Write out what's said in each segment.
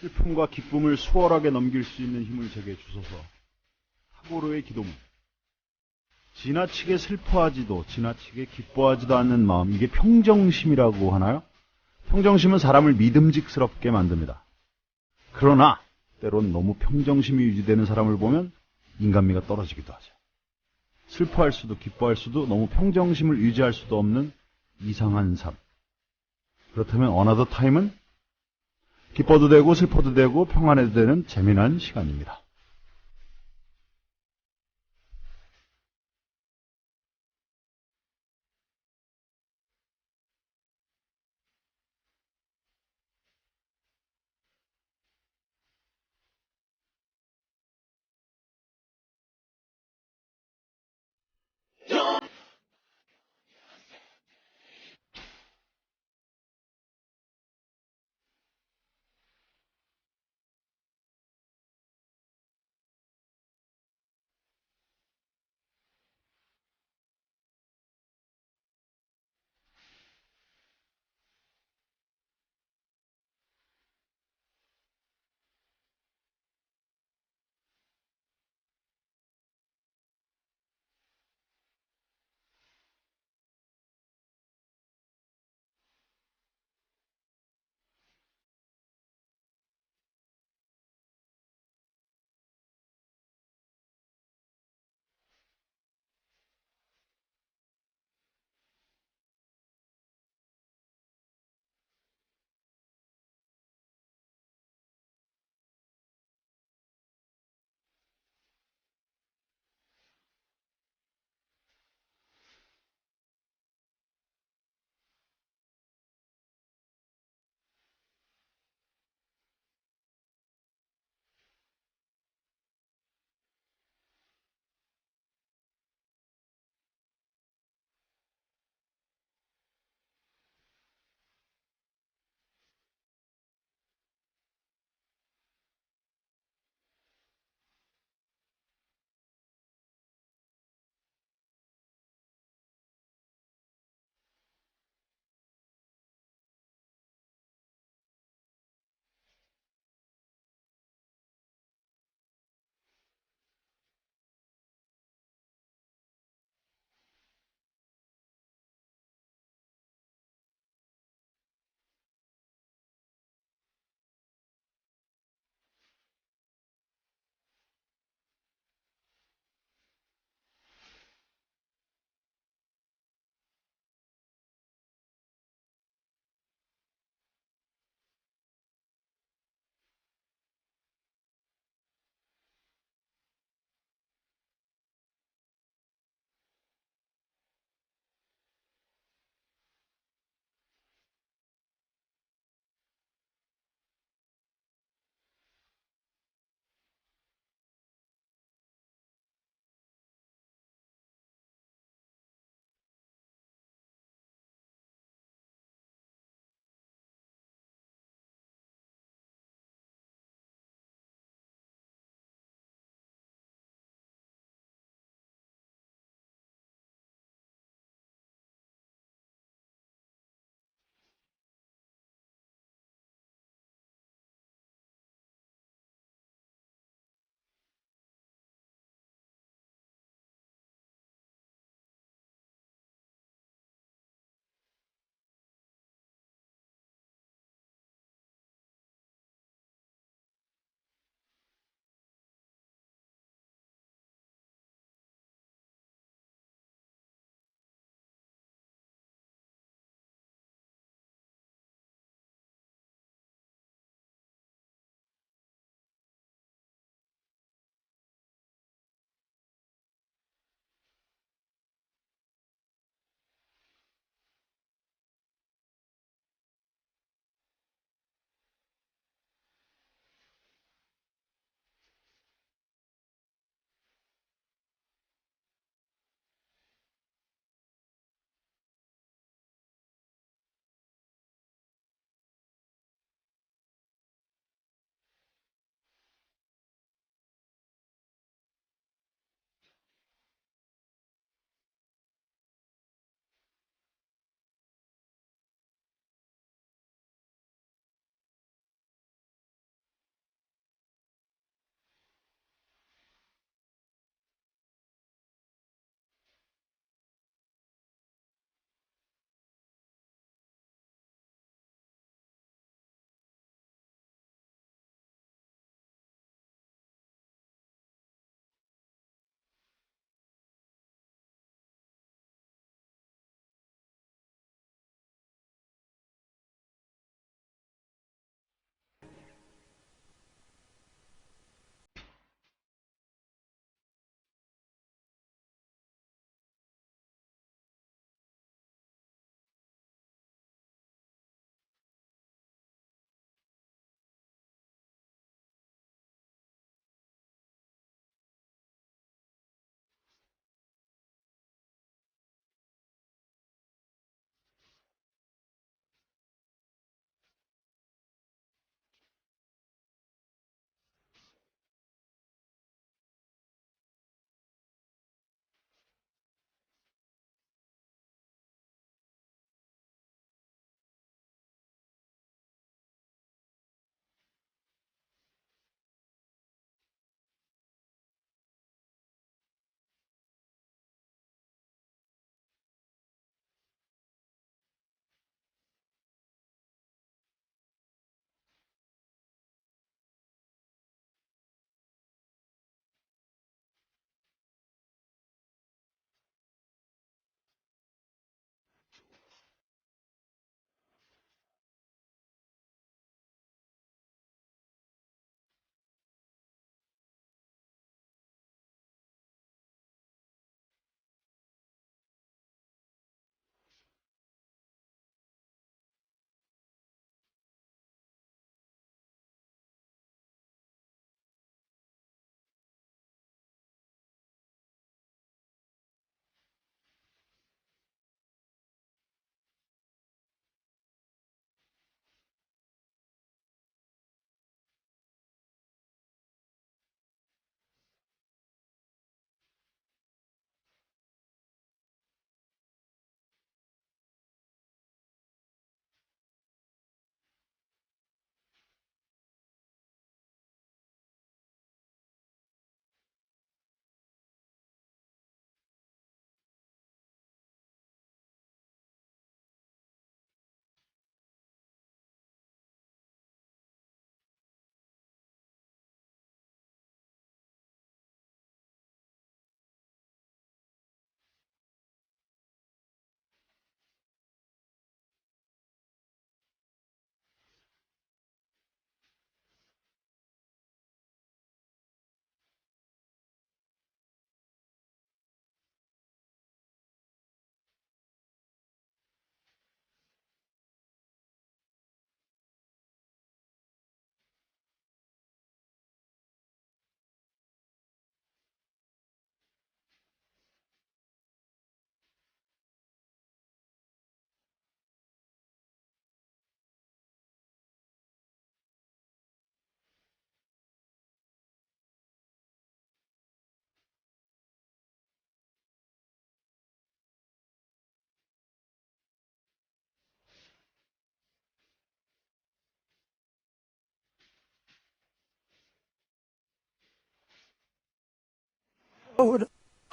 슬픔과 기쁨을 수월하게 넘길 수 있는 힘을 제게 주소서. 하고로의 기도문. 지나치게 슬퍼하지도 지나치게 기뻐하지도 않는 마음, 이게 평정심이라고 하나요? 평정심은 사람을 믿음직스럽게 만듭니다. 그러나 때론 너무 평정심이 유지되는 사람을 보면 인간미가 떨어지기도 하죠. 슬퍼할 수도 기뻐할 수도 너무 평정심을 유지할 수도 없는 이상한 삶. 그렇다면 어나더 타임은 기뻐도 되고 슬퍼도 되고 평안해도 되는 재미난 시간입니다.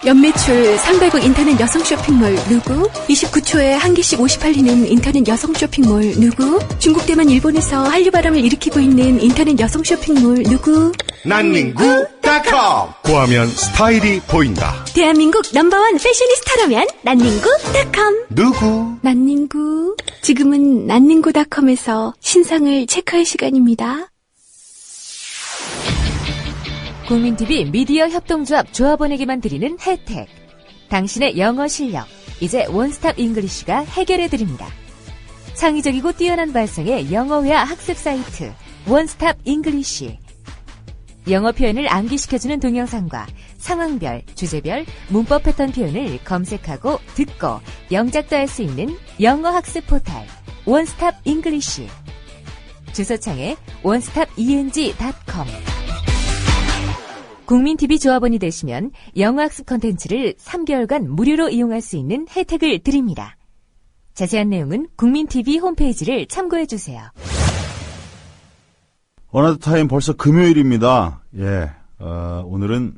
연매출 300억 인터넷 여성 쇼핑몰 누구? 29초에 한 개씩 50팔리는 인터넷 여성 쇼핑몰 누구? 중국 대만 일본에서 한류바람을 일으키고 있는 인터넷 여성 쇼핑몰 누구? 난닝구닷컴. 구하면 스타일이 보인다. 대한민국 넘버원 패셔니스타라면 난닝구닷컴. 누구? 난닝구. 지금은 난닝구닷컴에서 신상을 체크할 시간입니다. 국민TV 미디어 협동조합 조합원에게만 드리는 혜택. 당신의 영어 실력, 이제 원스톱 잉글리쉬가 해결해드립니다. 창의적이고 뛰어난 발성의 영어회화 학습 사이트 원스톱 잉글리쉬. 영어 표현을 암기시켜주는 동영상과 상황별, 주제별, 문법 패턴 표현을 검색하고 듣고 영작도 할 수 있는 영어 학습 포탈 원스톱 잉글리쉬. 주소창에 onestopeng.com. 국민TV 조합원이 되시면 영어학습 콘텐츠를 3개월간 무료로 이용할 수 있는 혜택을 드립니다. 자세한 내용은 국민TV 홈페이지를 참고해주세요. 어나더 타임 벌써 금요일입니다. 예, 오늘은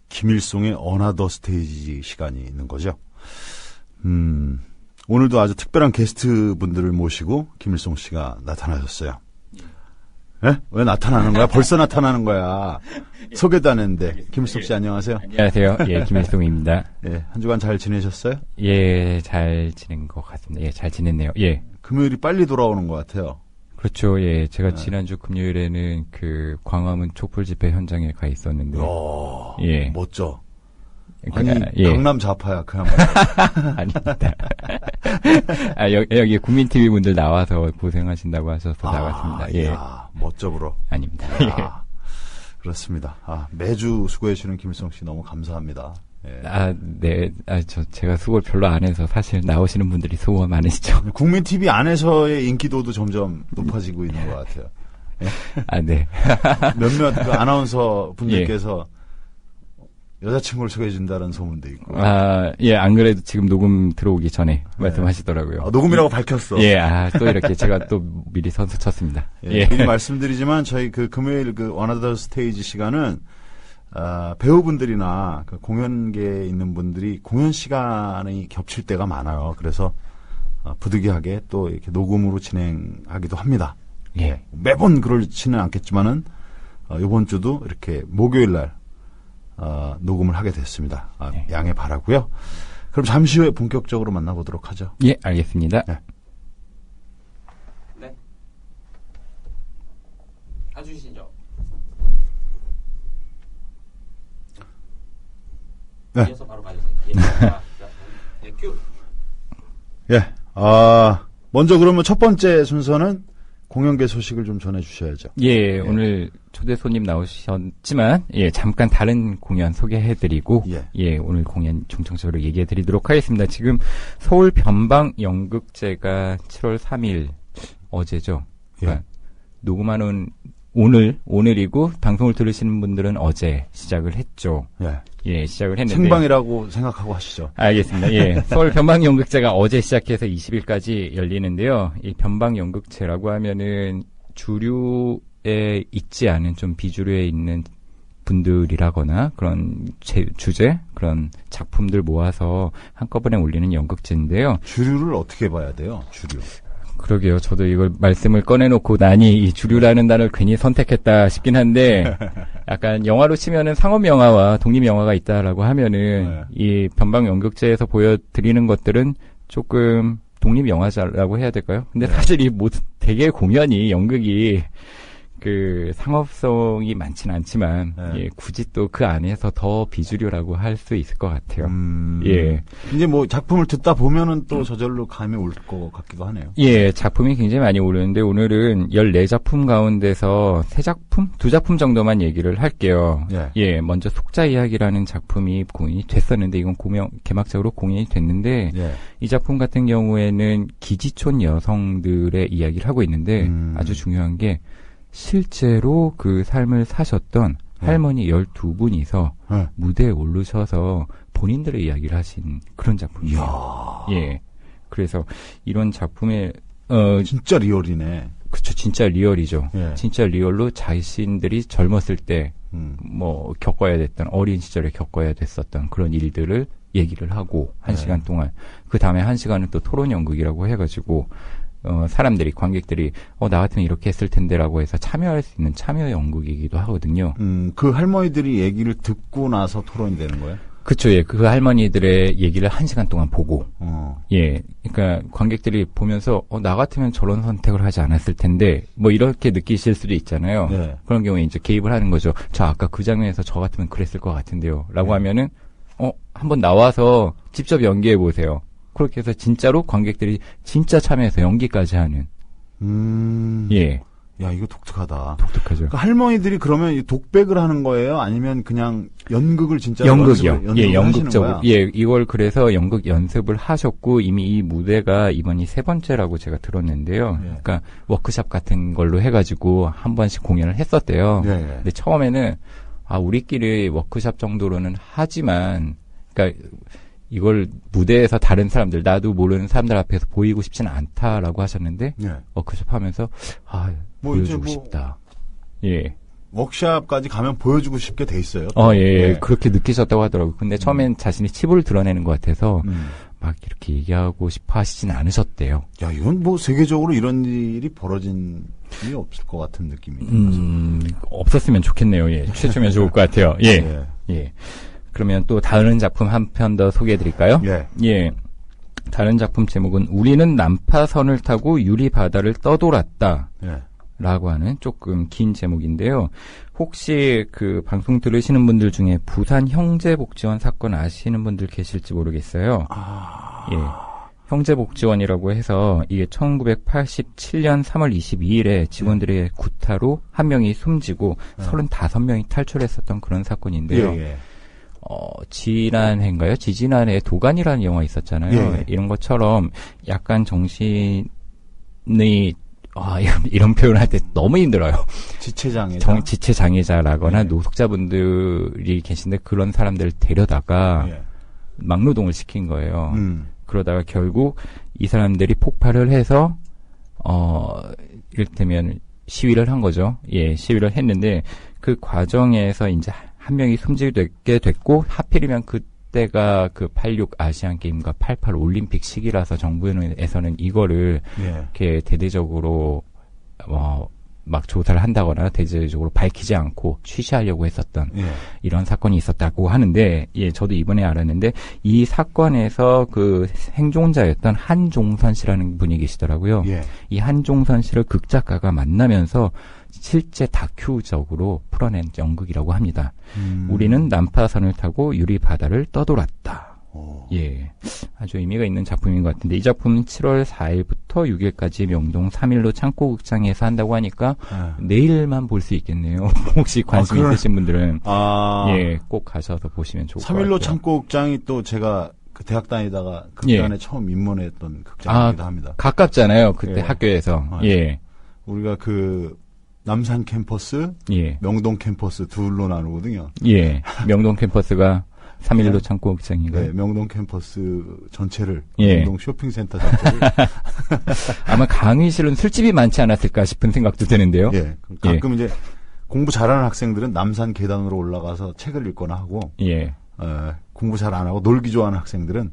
김일송의 어나더 스테이지 시간이 있는 거죠. 오늘도 아주 특별한 게스트 분들을 모시고 김일송 씨가 나타나셨어요. 예? 왜 나타나는 거야? 벌써 나타나는 거야. 소개도 안 했는데. 김일송 씨 안녕하세요. 안녕하세요. 예, 김일송입니다. 예, 한 주간 잘 지내셨어요? 예, 잘 지낸 것 같습니다. 예, 잘 지냈네요. 예. 금요일이 빨리 돌아오는 것 같아요. 그렇죠. 예, 제가 지난주 금요일에는 그 광화문 촛불 집회 현장에 가 있었는데. 예. 멋져. 그러니까, 아니, 예. 강남 좌파야, 그냥. 아닙니다. 아, 여기 국민TV 분들 나와서 고생하신다고 하셔서 나갔습니다. 예. 야, 멋져, 브로. 아닙니다. 아, 그렇습니다. 매주 수고해주시는 김일성 씨 너무 감사합니다. 예. 네. 제가 수고를 별로 안 해서 사실 나오시는 분들이 수고가 많으시죠. 국민TV 안에서의 인기도도 점점 높아지고 있는 것 같아요. 예? 네. 몇몇 그 아나운서 분들께서 여자친구를 소개해준다는 소문도 있고. 예, 안 그래도 지금 녹음 들어오기 전에 말씀하시더라고요. 녹음이라고 밝혔어. 예, 또 이렇게 제가 또 미리 선수 쳤습니다. 예. 미리 말씀드리지만 저희 그 금요일 그 어나더 스테이지 시간은 배우분들이나 그 공연계에 있는 분들이 공연 시간이 겹칠 때가 많아요. 그래서 부득이하게 또 이렇게 녹음으로 진행하기도 합니다. 예. 매번 그렇지는 않겠지만은 이번 주도 이렇게 목요일 날 녹음을 하게 됐습니다. 네. 양해 바라고요. 그럼 잠시 후에 본격적으로 만나보도록 하죠. 예, 알겠습니다. 네. 네. 가주시죠. 네. 이어서 바로 가주세요. 예. 자, 네, 큐. 예. 먼저 그러면 첫 번째 순서는 공연계 소식을 좀 전해주셔야죠. 예, 오늘 초대 손님 나오셨지만, 예, 잠깐 다른 공연 소개해드리고, 예, 오늘 공연 중점적으로 얘기해드리도록 하겠습니다. 지금 서울 변방 연극제가 7월 3일, 어제죠. 그러니까 녹음하는 오늘이고, 방송을 들으시는 분들은 어제 시작을 했죠. 예, 시작을 했는데. 생방이라고 생각하고 하시죠. 알겠습니다. 예. 서울 변방연극제가 어제 시작해서 20일까지 열리는데요. 이 변방연극제라고 하면은 주류에 있지 않은 좀 비주류에 있는 분들이라거나 그런 주제, 그런 작품들 모아서 한꺼번에 올리는 연극제인데요. 주류를 어떻게 봐야 돼요? 주류. 그러게요. 저도 이걸 말씀을 꺼내놓고 나니 이 주류라는 단어를 괜히 선택했다 싶긴 한데 약간 영화로 치면은 상업 영화와 독립 영화가 있다라고 하면은 이 변방 연극제에서 보여드리는 것들은 조금 독립 영화라고 해야 될까요? 근데 사실 이 모든 대개 공연이 연극이 그 상업성이 많지는 않지만 예, 굳이 또 그 안에서 더 비주류라고 할 수 있을 것 같아요. 예. 이제 뭐 작품을 듣다 보면은 또 저절로 감이 올 것 같기도 하네요. 예, 작품이 굉장히 많이 오르는데 오늘은 14작품 가운데서 3작품, 2작품 정도만 얘기를 할게요. 예, 먼저 속자 이야기라는 작품이 공연이 됐었는데 이건 개막적으로 공연이 됐는데 이 작품 같은 경우에는 기지촌 여성들의 이야기를 하고 있는데 아주 중요한 게 실제로 그 삶을 사셨던 할머니 12분이서 무대에 오르셔서 본인들의 이야기를 하신 그런 작품이에요. 예. 그래서 이런 작품에 진짜 리얼이네. 그쵸, 진짜 리얼이죠. 진짜 리얼로 자신들이 젊었을 때 뭐 겪어야 됐던 어린 시절에 겪어야 됐었던 그런 일들을 얘기를 하고 1시간 동안 그 다음에 1시간은 또 토론 연극이라고 해가지고 사람들이 관객들이 나 같으면 이렇게 했을 텐데라고 해서 참여할 수 있는 참여 연극이기도 하거든요. 그 할머니들이 얘기를 듣고 나서 토론이 되는 거예요? 그쵸, 예. 그 할머니들의 얘기를 1시간 동안 보고, 예. 그러니까 관객들이 보면서, 나 같으면 저런 선택을 하지 않았을 텐데, 뭐 이렇게 느끼실 수도 있잖아요. 네. 그런 경우에 이제 개입을 하는 거죠. 저 아까 그 장면에서 저 같으면 그랬을 것 같은데요. 라고 하면은, 한번 나와서 직접 연기해 보세요. 그렇게 해서 진짜로 관객들이 진짜 참여해서 연기까지 하는. 예. 야, 이거 독특하다. 독특하죠. 그러니까 할머니들이 그러면 독백을 하는 거예요? 아니면 그냥 연극을 진짜 연극이요. 예, 연극적으로. 예, 이걸 그래서 연극 연습을 하셨고 이미 이 무대가 이번이 3번째라고 제가 들었는데요. 예. 그러니까 워크샵 같은 걸로 해가지고 한 번씩 공연을 했었대요. 예, 예. 근데 처음에는 우리끼리 워크샵 정도로는 하지만, 그러니까 이걸 무대에서 다른 사람들, 나도 모르는 사람들 앞에서 보이고 싶지는 않다라고 하셨는데, 예. 워크숍 하면서, 보여주고 싶다. 예. 워크샵까지 가면 보여주고 싶게 돼 있어요. 예. 그렇게 느끼셨다고 하더라고요. 근데 처음엔 자신이 치부를 드러내는 것 같아서, 막 이렇게 얘기하고 싶어 하시진 않으셨대요. 야, 이건 뭐 세계적으로 이런 일이 벌어진 일이 없을 것 같은 느낌이. 없었으면 좋겠네요. 예. 최초면 좋을 것 같아요. 예. 예. 예. 그러면 또 다른 작품 한 편 더 소개해 드릴까요? 예. 예. 다른 작품 제목은 우리는 난파선을 타고 유리 바다를 떠돌았다. 예. 라고 하는 조금 긴 제목인데요. 혹시 그 방송 들으시는 분들 중에 부산 형제복지원 사건 아시는 분들 계실지 모르겠어요. 예. 형제복지원이라고 해서 이게 1987년 3월 22일에 직원들의 구타로 한 명이 숨지고 35명이 탈출했었던 그런 사건인데요. 예. 지난해인가요? 지지난해에 도간이라는 영화 있었잖아요. 예. 이런 것처럼 약간 정신이 이런 표현을 할 때 너무 힘들어요. 지체장애자. 지체장애자라거나 예. 노숙자분들이 계신데 그런 사람들을 데려다가 막노동을 시킨 거예요. 그러다가 결국 이 사람들이 폭발을 해서 이를테면 시위를 한 거죠. 예, 시위를 했는데 그 과정에서 이제 한 명이 숨지게 됐고 하필이면 그때가 그 86 아시안 게임과 88 올림픽 시기라서 정부에서는 이거를 이렇게 대대적으로 막 조사를 한다거나 대대적으로 밝히지 않고 취시하려고 했었던 이런 사건이 있었다고 하는데, 예, 저도 이번에 알았는데 이 사건에서 그 생존자였던 한종선 씨라는 분이 계시더라고요. 이 한종선 씨를 극작가가 만나면서 실제 다큐적으로 풀어낸 연극이라고 합니다. 우리는 난파선을 타고 유리 바다를 떠돌았다. 예, 아주 의미가 있는 작품인 것 같은데 이 작품은 7월 4일부터 6일까지 명동 3일로 창고극장에서 한다고 하니까 내일만 볼 수 있겠네요. 혹시 관심 있으신 분들은 예, 꼭 가셔서 보시면 좋을 것 같아요. 3일로 창고극장이 또 제가 그 대학 다니다가 극단에 처음 입문했던 극장이기도 합니다. 가깝잖아요. 그때 학교에서. 예. 우리가 그 남산 캠퍼스, 명동 캠퍼스 둘로 나누거든요. 예. 명동 캠퍼스가 3일로 창고극장인가요? 네, 명동 캠퍼스 전체를, 명동 쇼핑센터 전체를. 아마 강의실은 술집이 많지 않았을까 싶은 생각도 드는데요. 예. 가끔 이제 공부 잘하는 학생들은 남산 계단으로 올라가서 책을 읽거나 하고, 공부 잘 안 하고 놀기 좋아하는 학생들은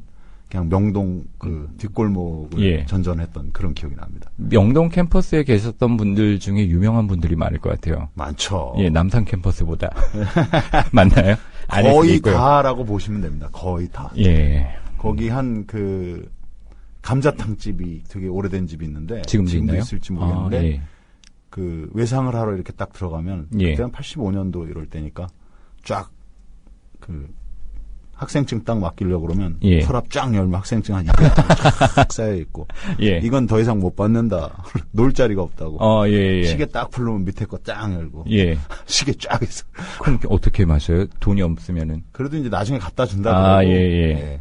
그냥 명동 그 뒷골목을 전전했던 그런 기억이 납니다. 명동 캠퍼스에 계셨던 분들 중에 유명한 분들이 많을 것 같아요. 많죠. 예, 남산 캠퍼스보다. 맞나요? 거의 다라고 보시면 됩니다. 거의 다. 예. 거기 한 그 감자탕집이 되게 오래된 집이 있는데 지금도 있나요? 있을지 모르겠는데 그 외상을 하러 이렇게 딱 들어가면 그때는 85년도 이럴 때니까 쫙 그 학생증 딱 맡기려고 그러면 서랍 쫙 열면 학생증 한 200장 쫙 쌓여 있고 이건 더 이상 못 받는다. 놀 자리가 없다고. 시계 딱 풀르면 밑에 거 쫙 열고 시계 쫙 있어. 그럼 어떻게 마셔요? 돈이 없으면은. 그래도 이제 나중에 갖다 준다고. 예.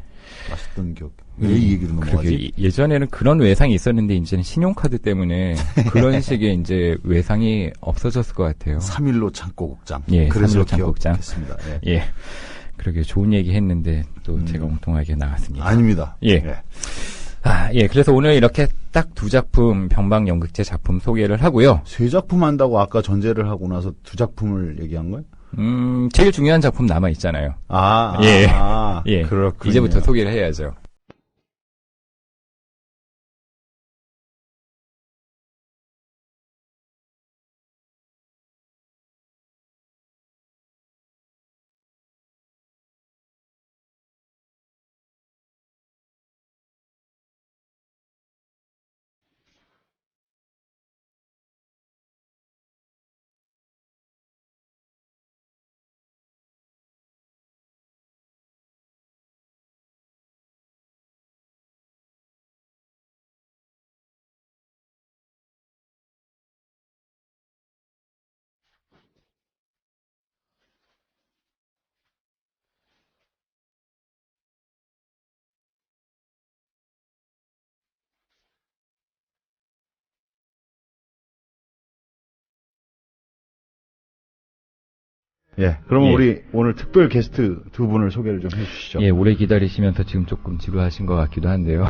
맛있던 기억. 왜 이 얘기를 넘어가지? 예전에는 그런 외상이 있었는데 이제는 신용카드 때문에 그런 식의 이제 외상이 없어졌을 것 같아요. 3일로 창고극장. 예, 그래서 3일로 창고극장. 기억했습니다. 그러게 좋은 얘기 했는데 또 제가 엉뚱하게 나갔습니다. 아닙니다. 예. 예, 그래서 오늘 이렇게 딱 두 작품 병방연극제 작품 소개를 하고요. 세 작품 한다고 아까 전제를 하고 나서 두 작품을 얘기한 거예요? 제일 중요한 작품 남아 있잖아요. 예. 예. 그렇군요. 이제부터 소개를 해야죠. 예. 그러면 예. 우리 오늘 특별 게스트 두 분을 소개를 좀 해주시죠. 예, 오래 기다리시면서 지금 조금 지루하신 것 같기도 한데요.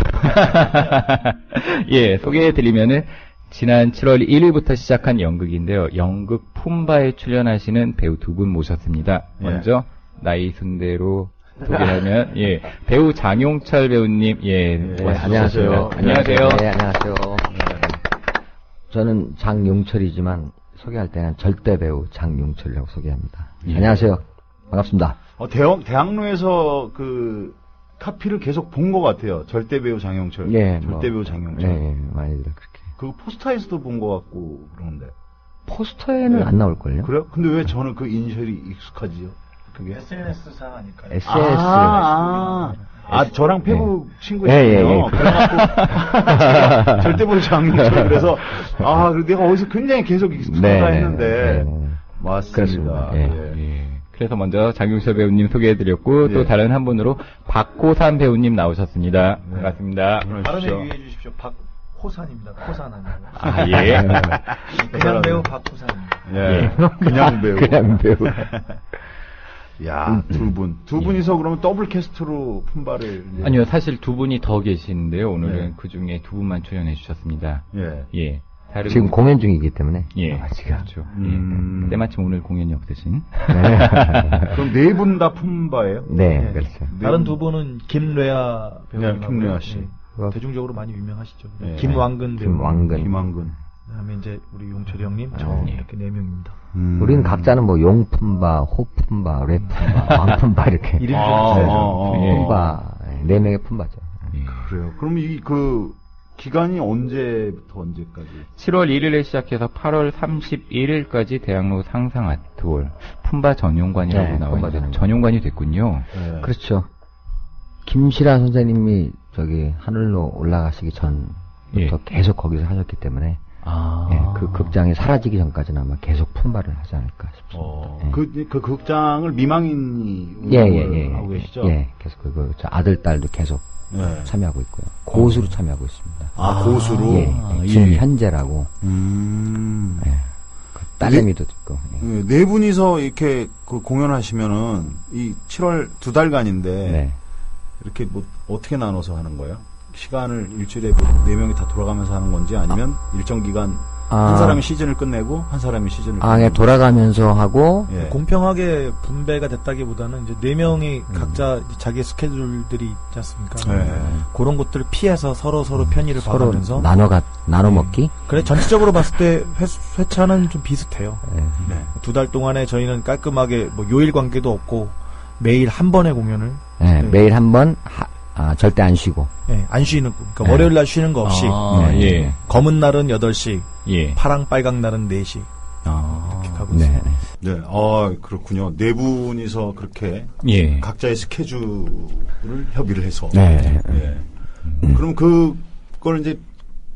예, 소개해드리면은 지난 7월 1일부터 시작한 연극인데요. 연극 품바에 출연하시는 배우 두 분 모셨습니다. 예. 먼저 나이 순대로 소개하면 예, 배우 장용철 배우님 예, 안녕하세요. 안녕하세요. 네, 안녕하세요. 저는 장용철이지만 소개할 때는 절대 배우 장용철이라고 소개합니다. 예. 안녕하세요. 반갑습니다. 대학로에서 그 카피를 계속 본 것 같아요. 절대 배우 장용철. 예, 절대 배우 장용철. 네, 많이들 그렇게. 그 포스터에서도 본 것 같고 그런데. 포스터에는 네. 안 나올걸요? 그래요? 근데 왜 저는 그 인셜이 익숙하지요? 그게? SNS상 아닐까요? SNS. 저랑 페북 예, 친구시네요. 예. 그래갖고 절대 배우 장용철. 그래서 그리고 내가 어디서 굉장히 계속 익숙하다 했는데 맞습니다. 그렇습니다. 예. 예. 그래서 먼저 장용철 배우님 소개해드렸고 예. 또 다른 한 분으로 박호산 배우님 나오셨습니다. 반갑습니다. 발음에 유의해 주십시오. 박호산입니다. 호산 아니고요. 아, 예. 그냥 배우 박호산입니다. 예. 그냥 배우. 그냥 배우. 야, 두 분이서 그러면 더블 캐스트로 품바를. 이제. 아니요, 사실 두 분이 더 계시는데요. 오늘은 네. 그 중에 두 분만 출연해 주셨습니다. 예. 예. 다른 지금 공연 중이기 때문에. 예, 지금. 그렇죠. 음. 예. 때마침 오늘 공연이 없으신. 그럼 네 분 다 품바예요? 네, 그렇죠. 다른 두 분은 김래아 배우님. 네, 김래아 씨. 대중적으로 많이 유명하시죠. 네. 김왕근 배우. 김왕근. 김한근. 그다음에 이제 우리 용철이 형님, 저 예. 이렇게 네 명입니다. 우리는 각자는 뭐 용품바, 호품바, 랩품바, 왕품바 이렇게. 이름 좀 주세요. 예. 품바, 네 명의 품바죠. 예. 그래요. 그럼 그 기간이 언제부터 언제까지? 7월 1일에 시작해서 8월 31일까지 대학로 상상 아트홀 품바 전용관이라고 네, 나와 품바 있는데 전용관. 전용관이 됐군요. 네. 그렇죠. 김실아 선생님이 저기 하늘로 올라가시기 전부터 예. 계속 거기서 하셨기 때문에 아. 예, 그 극장이 사라지기 전까지는 아마 계속 품바를 하지 않을까 싶습니다. 예. 그 극장을 미망인이 예, 운영을 예, 예. 하고 계시죠? 예, 계속 저 아들, 딸도 계속 네. 참여하고 있고요. 고수로 참여하고 있습니다. 고수로? 예, 예. 김현재라고. 예. 그 딸내미도 있고. 예. 네, 네 분이서 이렇게 그 공연하시면은 이 7월 두 달간인데 네. 이렇게 뭐 어떻게 나눠서 하는 거예요? 시간을 일주일에 뭐 네 명이 다 돌아가면서 하는 건지 아니면 일정 기간 한 사람이 시즌을 끝내고 한 사람이 시즌을 그냥 끝내고. 돌아가면서 하고 예. 공평하게 분배가 됐다기보다는 이제 네 명이 각자 자기의 스케줄들이 있지 않습니까? 네. 그런 것들을 피해서 서로 편의를 서로 봐가면서 나눠 먹기. 그래 전체적으로 봤을 때 회차는 좀 비슷해요. 예. 네. 두 달 동안에 저희는 깔끔하게 뭐 요일 관계도 없고 매일 한 번의 공연을 예, 네. 매일 한 번 절대 안 쉬고. 안 쉬는 그러니까 네. 월요일 날 쉬는 거 없이 아, 예. 검은 날은 8시, 예. 파랑 빨강 날은 4시 아. 이렇게 가고 네. 있습니다. 네. 그렇군요. 네 분이서 그렇게 예. 각자의 스케줄을 협의를 해서. 네. 예. 그럼 그걸 이제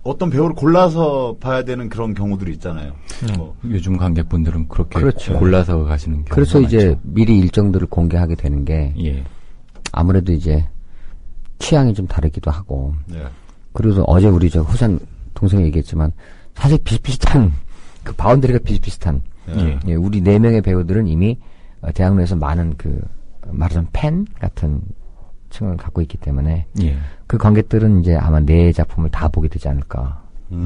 어떤 배우를 골라서 봐야 되는 그런 경우들이 있잖아요. 뭐. 요즘 관객분들은 그렇게 그렇죠. 골라서 가시는 경우가 그래서 이제 많죠. 미리 일정들을 공개하게 되는 게 예. 아무래도 이제 취향이 좀 다르기도 하고. 네. 그리고 어제 우리 저 후산 동생이 얘기했지만 사실 비슷비슷한 그 바운더리가 비슷비슷한. 예. 예, 우리 네 명의 배우들은 이미 대학로에서 많은 그 말하자면 팬 같은 층을 갖고 있기 때문에 예. 그 관객들은 이제 아마 네 작품을 다 보게 되지 않을까. 네,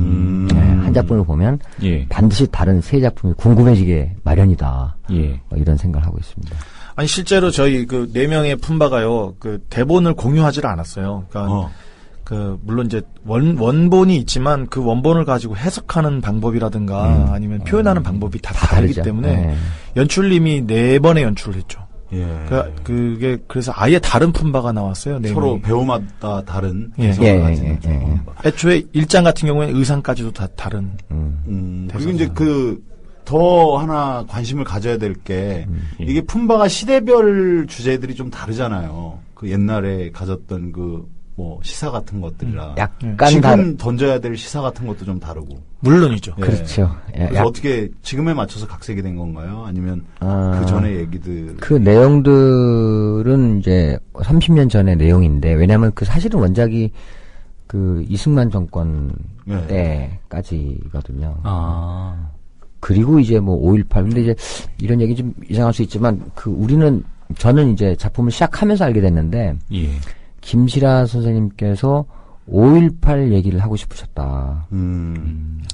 한 작품을 보면 예. 반드시 다른 세 작품이 궁금해지게 마련이다. 예. 이런 생각을 하고 있습니다. 아니 실제로 저희 그 4명의 품바가요. 그 대본을 공유하지를 않았어요. 그러니까 그 물론 이제 원본이 있지만 그 원본을 가지고 해석하는 방법이라든가 아니면 표현하는 방법이 다 다르기 다르죠. 때문에 네. 연출님이 4번의 연출을 했죠. 예. 그게 그래서 아예 다른 품바가 나왔어요. 네 서로 명이. 배우마다 다른 예. 개성을 예, 가진 예, 예, 예. 애초에 1장 같은 경우에는 의상까지도 다 다른. 그리고 이제 더 하나 관심을 가져야 될 게 이게 품바가 시대별 주제들이 좀 다르잖아요. 그 옛날에 가졌던 그 뭐 시사 같은 것들이랑 약간 지금 던져야 될 시사 같은 것도 좀 다르고. 물론이죠. 예. 그렇죠. 예, 그래서 어떻게 지금에 맞춰서 각색이 된 건가요? 아니면 그 전에 얘기들? 그 내용들은 이제 30년 전의 내용인데 왜냐하면 그 사실은 원작이 그 이승만 정권 때까지거든요. 아. 그리고 이제 뭐 5.18 근데 이제 이런 얘기 좀 이상할 수 있지만 저는 이제 작품을 시작하면서 알게 됐는데 예. 김시라 선생님께서 5.18 얘기를 하고 싶으셨다.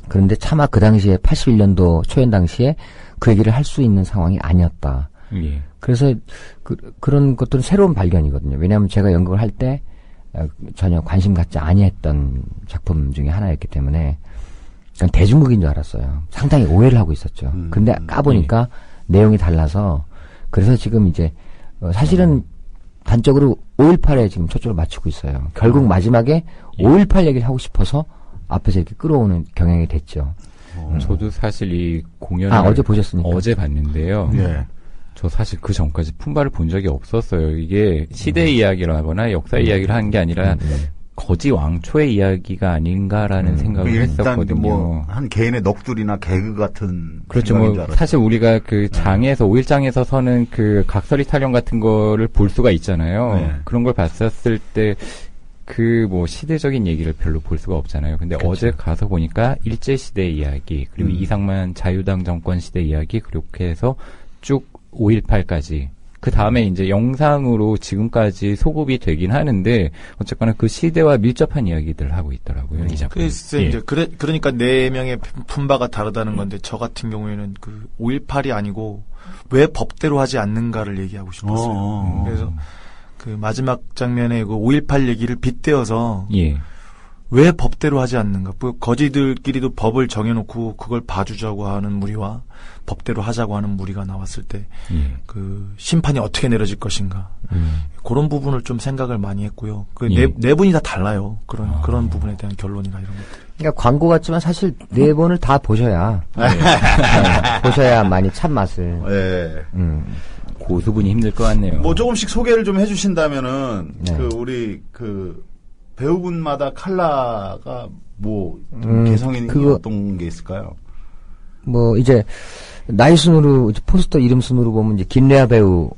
그런데 차마 그 당시에 81년도 초연 당시에 그 얘기를 할 수 있는 상황이 아니었다. 예. 그래서 그런 것들은 새로운 발견이거든요. 왜냐하면 제가 연극을 할 때 전혀 관심 갖지 아니했던 작품 중에 하나였기 때문에 그냥 대중극인 줄 알았어요. 상당히 오해를 하고 있었죠. 근데 까보니까 내용이 달라서 그래서 지금 이제 사실은 단적으로 5.18에 지금 초점을 맞추고 있어요. 결국 마지막에 5.18 얘기를 하고 싶어서 앞에서 이렇게 끌어오는 경향이 됐죠. 저도 사실 이 공연을 어제 보셨으니까. 어제 봤는데요. 예. 저 사실 그 전까지 품바를 본 적이 없었어요. 이게 시대 이야기라거나 역사 이야기를 하는 게 아니라 거지 왕초의 이야기가 아닌가라는 생각을 일단 했었거든요. 뭐 한 개인의 넋두리나 개그 같은 그렇죠. 생각인 뭐 줄 알았어요. 사실 우리가 그 장에서 5일장에서 서는 그 각설이 타령 같은 거를 볼 수가 있잖아요. 네. 그런 걸 봤었을 때 그 뭐 시대적인 얘기를 별로 볼 수가 없잖아요. 근데 어제 가서 보니까 일제 시대 이야기 그리고 이상만 자유당 정권 시대 이야기 그렇게 해서 쭉 5.18까지 그 다음에 이제 영상으로 지금까지 소급이 되긴 하는데 어쨌거나 그 시대와 밀접한 이야기들을 하고 있더라고요. 이 작품. 글쎄 이제 그러니까 4명의 품바가 다르다는 건데 저 같은 경우에는 그 5.18이 아니고 왜 법대로 하지 않는가를 얘기하고 싶었어요. 그래서 그 마지막 장면에 그 5.18 얘기를 빗대어서 예. 왜 법대로 하지 않는가? 거지들끼리도 법을 정해놓고 그걸 봐주자고 하는 무리와 법대로 하자고 하는 무리가 나왔을 때 그 심판이 어떻게 내려질 것인가? 그런 부분을 좀 생각을 많이 했고요. 그 네 분이 다 달라요. 그런 부분에 대한 결론이나 이런 것들. 그러니까 광고 같지만 사실 4번을 다 보셔야 보셔야 많이 참맛을. 예. 고수분이 힘들 것 같네요. 뭐 조금씩 소개를 좀 해주신다면은 네. 우리 배우분마다 컬러가 뭐 개성이 어떤 게 있을까요? 뭐 이제 나이 순으로 포스터 이름 순으로 보면 이제 김래아 배우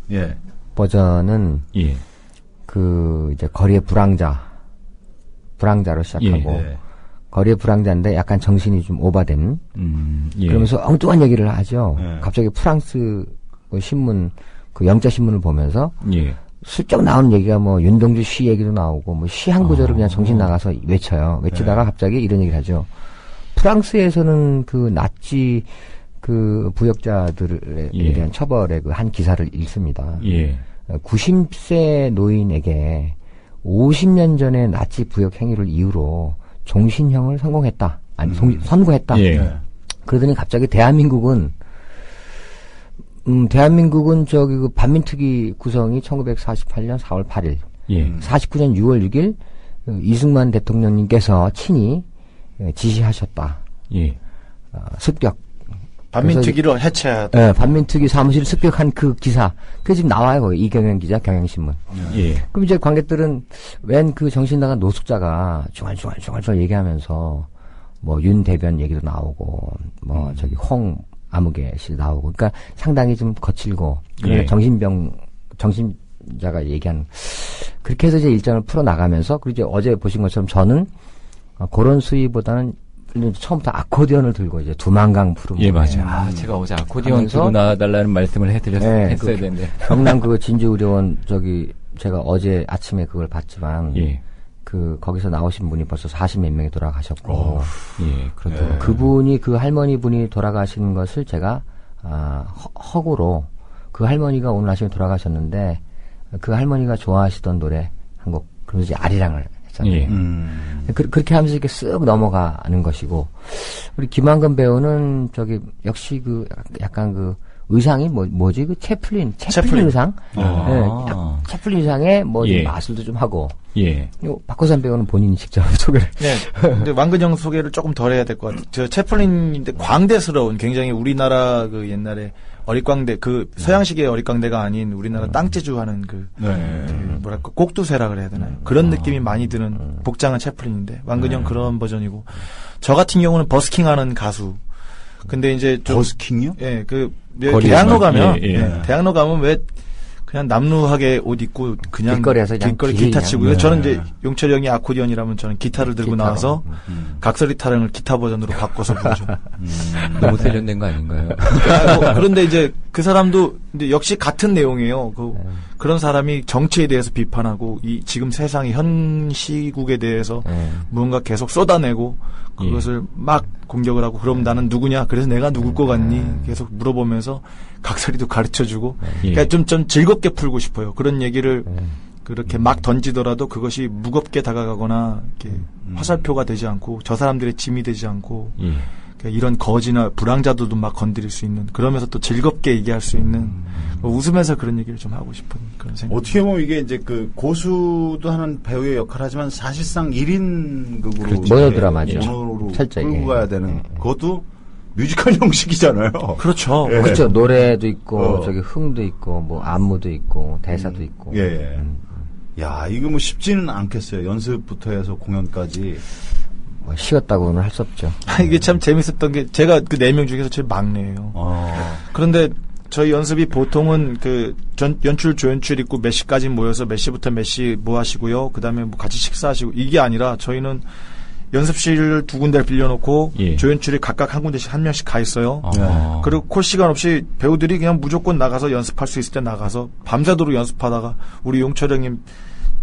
버전은 그 이제 거리의 불황자로 시작하고 거리의 불황자인데 약간 정신이 좀 오바된 그러면서 엉뚱한 얘기를 하죠. 갑자기 프랑스 신문 그 영자 신문을 보면서 슬쩍 나오는 얘기가 뭐 윤동주 시 얘기도 나오고 뭐 시 한 구절을 그냥 정신 나가서 외쳐요. 외치다가 갑자기 이런 얘기를 하죠. 프랑스에서는 그 나치 그 부역자들에 대한 처벌의 그 한 기사를 읽습니다. 90세 노인에게 50년 전의 나치 부역 행위를 이유로 종신형을 선고했다. 그러더니 갑자기 대한민국은 저기 그 반민특위 구성이 1948년 4월 8일, 49년 6월 6일 이승만 대통령님께서 친히 지시하셨다. 습격. 반민특위를 해체해야 돼. 네, 반민특위 사무실 습격한 그 기사. 그게 지금 나와요, 거기. 이경영 기자, 경향신문. 그럼 이제 관객들은 웬 그 정신 나간 노숙자가 중얼중얼 얘기하면서 뭐 윤 대변 얘기도 나오고 뭐 저기 홍 아무개 씨 나오고. 그러니까 상당히 좀 거칠고 정신자가 얘기하는 그렇게 해서 이제 일정을 풀어 나가면서 그리고 이제 어제 보신 것처럼 저는 그런 수위보다는 처음부터 아코디언을 들고 이제 두만강 푸른 맞아요. 제가 어제 아코디언 들고 나와달라는 말씀을 했어야 되는데. 경남 그 진주의료원 저기 제가 어제 아침에 그걸 봤지만 예. 거기서 나오신 분이 벌써 40몇 명이 돌아가셨고 예, 그렇죠. 그분이 그 할머니 분이 돌아가신 것을 제가 허구로 그 할머니가 오늘 아침에 돌아가셨는데 그 할머니가 좋아하시던 노래 한 곡 그러면서 이제 아리랑을 했잖아요. 예. 그렇게 하면서 이렇게 쓱 넘어가는 것이고 우리 김한근 배우는 역시 약간 의상이 뭐지 채플린 의상 채플린 의상에 예. 마술도 좀 하고 예. 박호산 배우는 본인이 직접 소개를 네. 근데 왕근영 소개를 조금 덜 해야 될 것 같아요. 저 채플린인데 광대스러운 굉장히 우리나라 옛날에 어릿광대 서양식의 어릿광대가 아닌 우리나라 땅재주 하는 뭐랄까 꼭두새라 그래야 되나요? 그런 느낌이 많이 드는 복장은 채플린인데 왕근영 그런 버전이고 저 같은 경우는 버스킹하는 가수. 근데 이제 좀 버스킹이요? 예, 대학로 가면 예. 대학로 가면 왜 그냥 남루하게 옷 입고 그냥 길거리에서 길거리 기타 치고 저는 이제 용철이 형이 아코디언이라면 저는 기타를 들고 기타로. 나와서 각설이 타령을 기타 버전으로 바꿔서 부르죠. 너무 세련된 거 아닌가요? 그런데 이제 그 사람도 이제 역시 같은 내용이에요. 그런 사람이 정치에 대해서 비판하고 지금 세상의 현 시국에 대해서 무언가 계속 쏟아내고 그것을 막 공격을 하고 그럼 나는 누구냐? 그래서 내가 누굴 것 같니? 계속 물어보면서 각설이도 가르쳐주고 그러니까 좀 즐겁게 풀고 싶어요. 그런 얘기를 그렇게 막 던지더라도 그것이 무겁게 다가가거나 이렇게 화살표가 되지 않고 저 사람들의 짐이 되지 않고 그러니까 이런 거지나 불황자들도 막 건드릴 수 있는 그러면서 또 즐겁게 얘기할 수 있는 웃으면서 그런 얘기를 좀 하고 싶은 그런 생각. 어떻게 보면 이게 이제 고수도 하는 배우의 역할을 하지만 사실상 1인극으로 모노 드라마죠. 모노로 살짝, 끌고 가야 되는 그것도 뮤지컬 형식이잖아요. 그렇죠. 예. 그렇죠. 노래도 있고 흥도 있고 뭐 안무도 있고 대사도 있고. 예. 야, 이거 뭐 쉽지는 않겠어요. 연습부터 해서 공연까지. 쉬었다고는 할 수 없죠. 이게 참 재밌었던 게 제가 그 4명 중에서 제일 막내예요. 그런데 저희 연습이 보통은 연출 조연출 있고 몇 시까지 모여서 몇 시부터 몇 시 뭐 하시고요. 그다음에 뭐 같이 식사하시고 이게 아니라 저희는 연습실을 2군데를 빌려놓고 조연출이 각각 한 군데씩 한 명씩 가 있어요. 그리고 콜 시간 없이 배우들이 그냥 무조건 나가서 연습할 수 있을 때 나가서 밤새도록 연습하다가 우리 용철 형님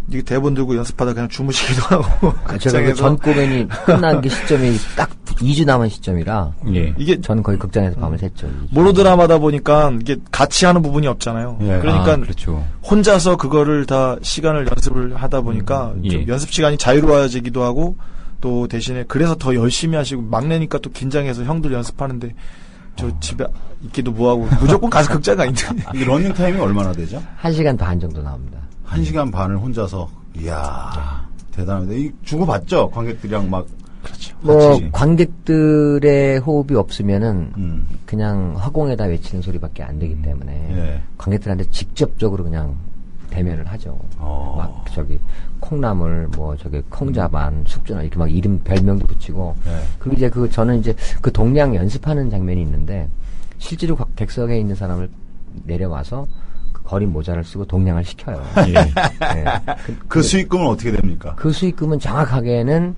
이게 대본 들고 연습하다 그냥 주무시기도 하고. 제가 전 공연이 끝난 게 시점이 딱 2주 남은 시점이라. 이게 저는 거의 극장에서 밤을 샜죠. 모노드라마다 보니까 이게 같이 하는 부분이 없잖아요. 그러니까 그렇죠. 혼자서 그거를 다 시간을 연습을 하다 보니까 좀 연습 시간이 자유로워지기도 하고 또 대신에 그래서 더 열심히 하시고 막내니까 또 긴장해서 형들 연습하는데 저 집에 있기도 뭐하고 무조건 가서 극장 가 있는데. 이게 러닝 타임이 얼마나 되죠? 1시간 반 정도 나옵니다. 1시간 반을 혼자서. 이야, 대단합니다. 이 주고받죠? 관객들이랑 막. 그렇죠. 뭐 관객들의 호흡이 없으면은 그냥 화공에다 외치는 소리밖에 안 되기 때문에 관객들한테 직접적으로 그냥 대면을 하죠. 막 콩나물 콩자반 숙주나 이렇게 막 이름 별명도 붙이고 그리고 이제 저는 이제 그 동량 연습하는 장면이 있는데 실제로 객석에 있는 사람을 내려와서 거리 모자를 쓰고 동량을 시켜요. 그 수익금은 어떻게 됩니까? 그 수익금은 정확하게는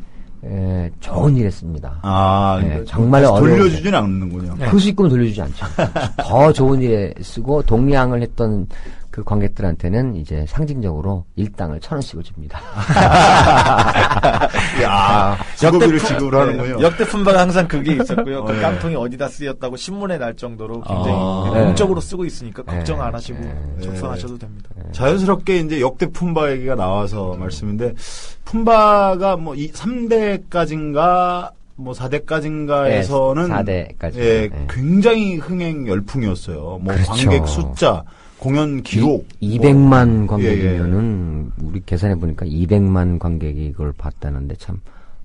좋은 일에 씁니다. 정말 돌려주진 않는군요. 그 수익금은 돌려주지 않죠. 더 좋은 일에 쓰고 동량을 했던 그 관객들한테는 이제 상징적으로 일당을 1,000원씩을 줍니다. 야, 주거비를 지급을 하는군요. 역대 품바가 항상 그게 있었고요. 그 깡통이 어디다 쓰였다고 신문에 날 정도로 굉장히 공적으로 쓰고 있으니까 걱정 안 하시고 적성하셔도 됩니다. 자연스럽게 이제 역대 품바 얘기가 나와서 말씀인데 품바가 뭐 3대까지인가 뭐 4대까지인가에서는 4대까지. 굉장히 흥행 열풍이었어요. 뭐 그렇죠. 관객 숫자, 공연 기록 200만 관객이면은 우리 계산해 보니까 200만 관객이 이걸 봤다는데 참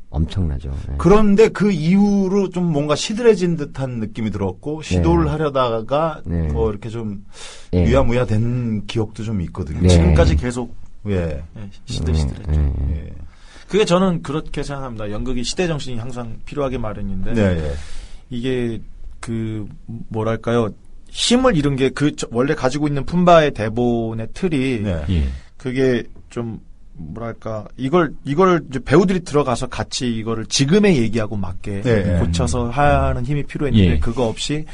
엄청나죠. 그런데 그 이후로 좀 뭔가 시들해진 듯한 느낌이 들었고 시도를 하려다가 뭐 이렇게 좀 유야무야 된 기억도 좀 있거든요. 지금까지 계속 시들시들했죠. 그게 저는 그렇게 생각합니다. 연극이 시대 정신이 항상 필요하게 마련인데 이게 뭐랄까요? 힘을 잃은 게 원래 가지고 있는 품바의 대본의 틀이 그게 좀 뭐랄까 이걸 이제 배우들이 들어가서 같이 이거를 지금의 얘기하고 맞게 고쳐서 하는 힘이 필요했는데 그거 없이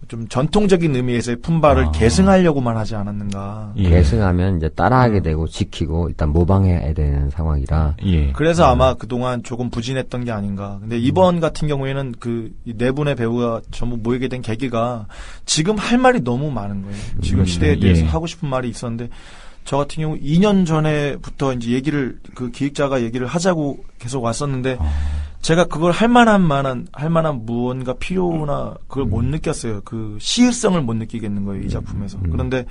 좀 전통적인 의미에서의 품바를 계승하려고만 하지 않았는가. 계승하면 이제 따라하게 되고 지키고 일단 모방해야 되는 상황이라. 그래서 아마 그동안 조금 부진했던 게 아닌가. 근데 이번 같은 경우에는 그 네 분의 배우가 전부 모이게 된 계기가 지금 할 말이 너무 많은 거예요. 지금 시대에 대해서 하고 싶은 말이 있었는데 저 같은 경우 2년 전에부터 이제 얘기를 그 기획자가 얘기를 하자고 계속 왔었는데 제가 그걸 할 만한 무언가 필요나 그걸 못 느꼈어요. 그 시의성을 못 느끼겠는 거예요, 이 작품에서. 그런데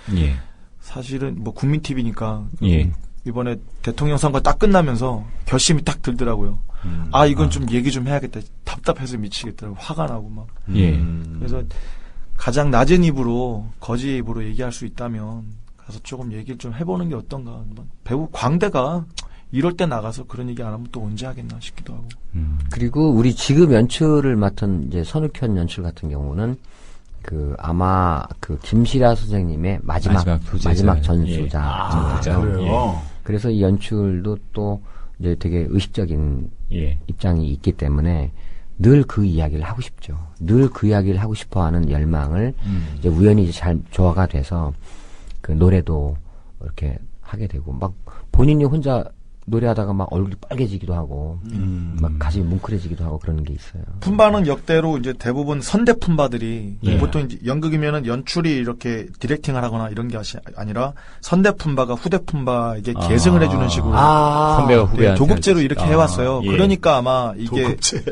사실은 뭐 국민 TV니까 이번에 대통령 선거 딱 끝나면서 결심이 딱 들더라고요. 아, 이건 좀 얘기 좀 해야겠다. 답답해서 미치겠더라고요. 화가 나고 막. 그래서 가장 낮은 입으로 거지의 입으로 얘기할 수 있다면 가서 조금 얘기를 좀 해보는 게 어떤가. 배우 광대가 이럴 때 나가서 그런 얘기 안 하면 또 언제 하겠나 싶기도 하고. 그리고 우리 지금 연출을 맡은 이제 선욱현 연출 같은 경우는 그 아마 그 김시라 선생님의 마지막 전수자. 그래서 이 연출도 또 이제 되게 의식적인 입장이 있기 때문에 늘 그 이야기를 하고 싶죠. 늘 그 이야기를 하고 싶어하는 열망을 이제 우연히 이제 잘 조화가 돼서 그 노래도 이렇게 하게 되고 막 본인이 혼자 노래하다가 막 얼굴이 빨개지기도 하고 막 가슴이 뭉클해지기도 하고 그런 게 있어요. 품바는 역대로 이제 대부분 선대 품바들이 보통 이제 연극이면은 연출이 이렇게 디렉팅을 하거나 이런 게 아니라 선대 품바가 후대 품바에게 계승을 해주는 식으로 선배가 후배한테 도급제로 이렇게 해왔어요. 그러니까 아마 이게 도급제.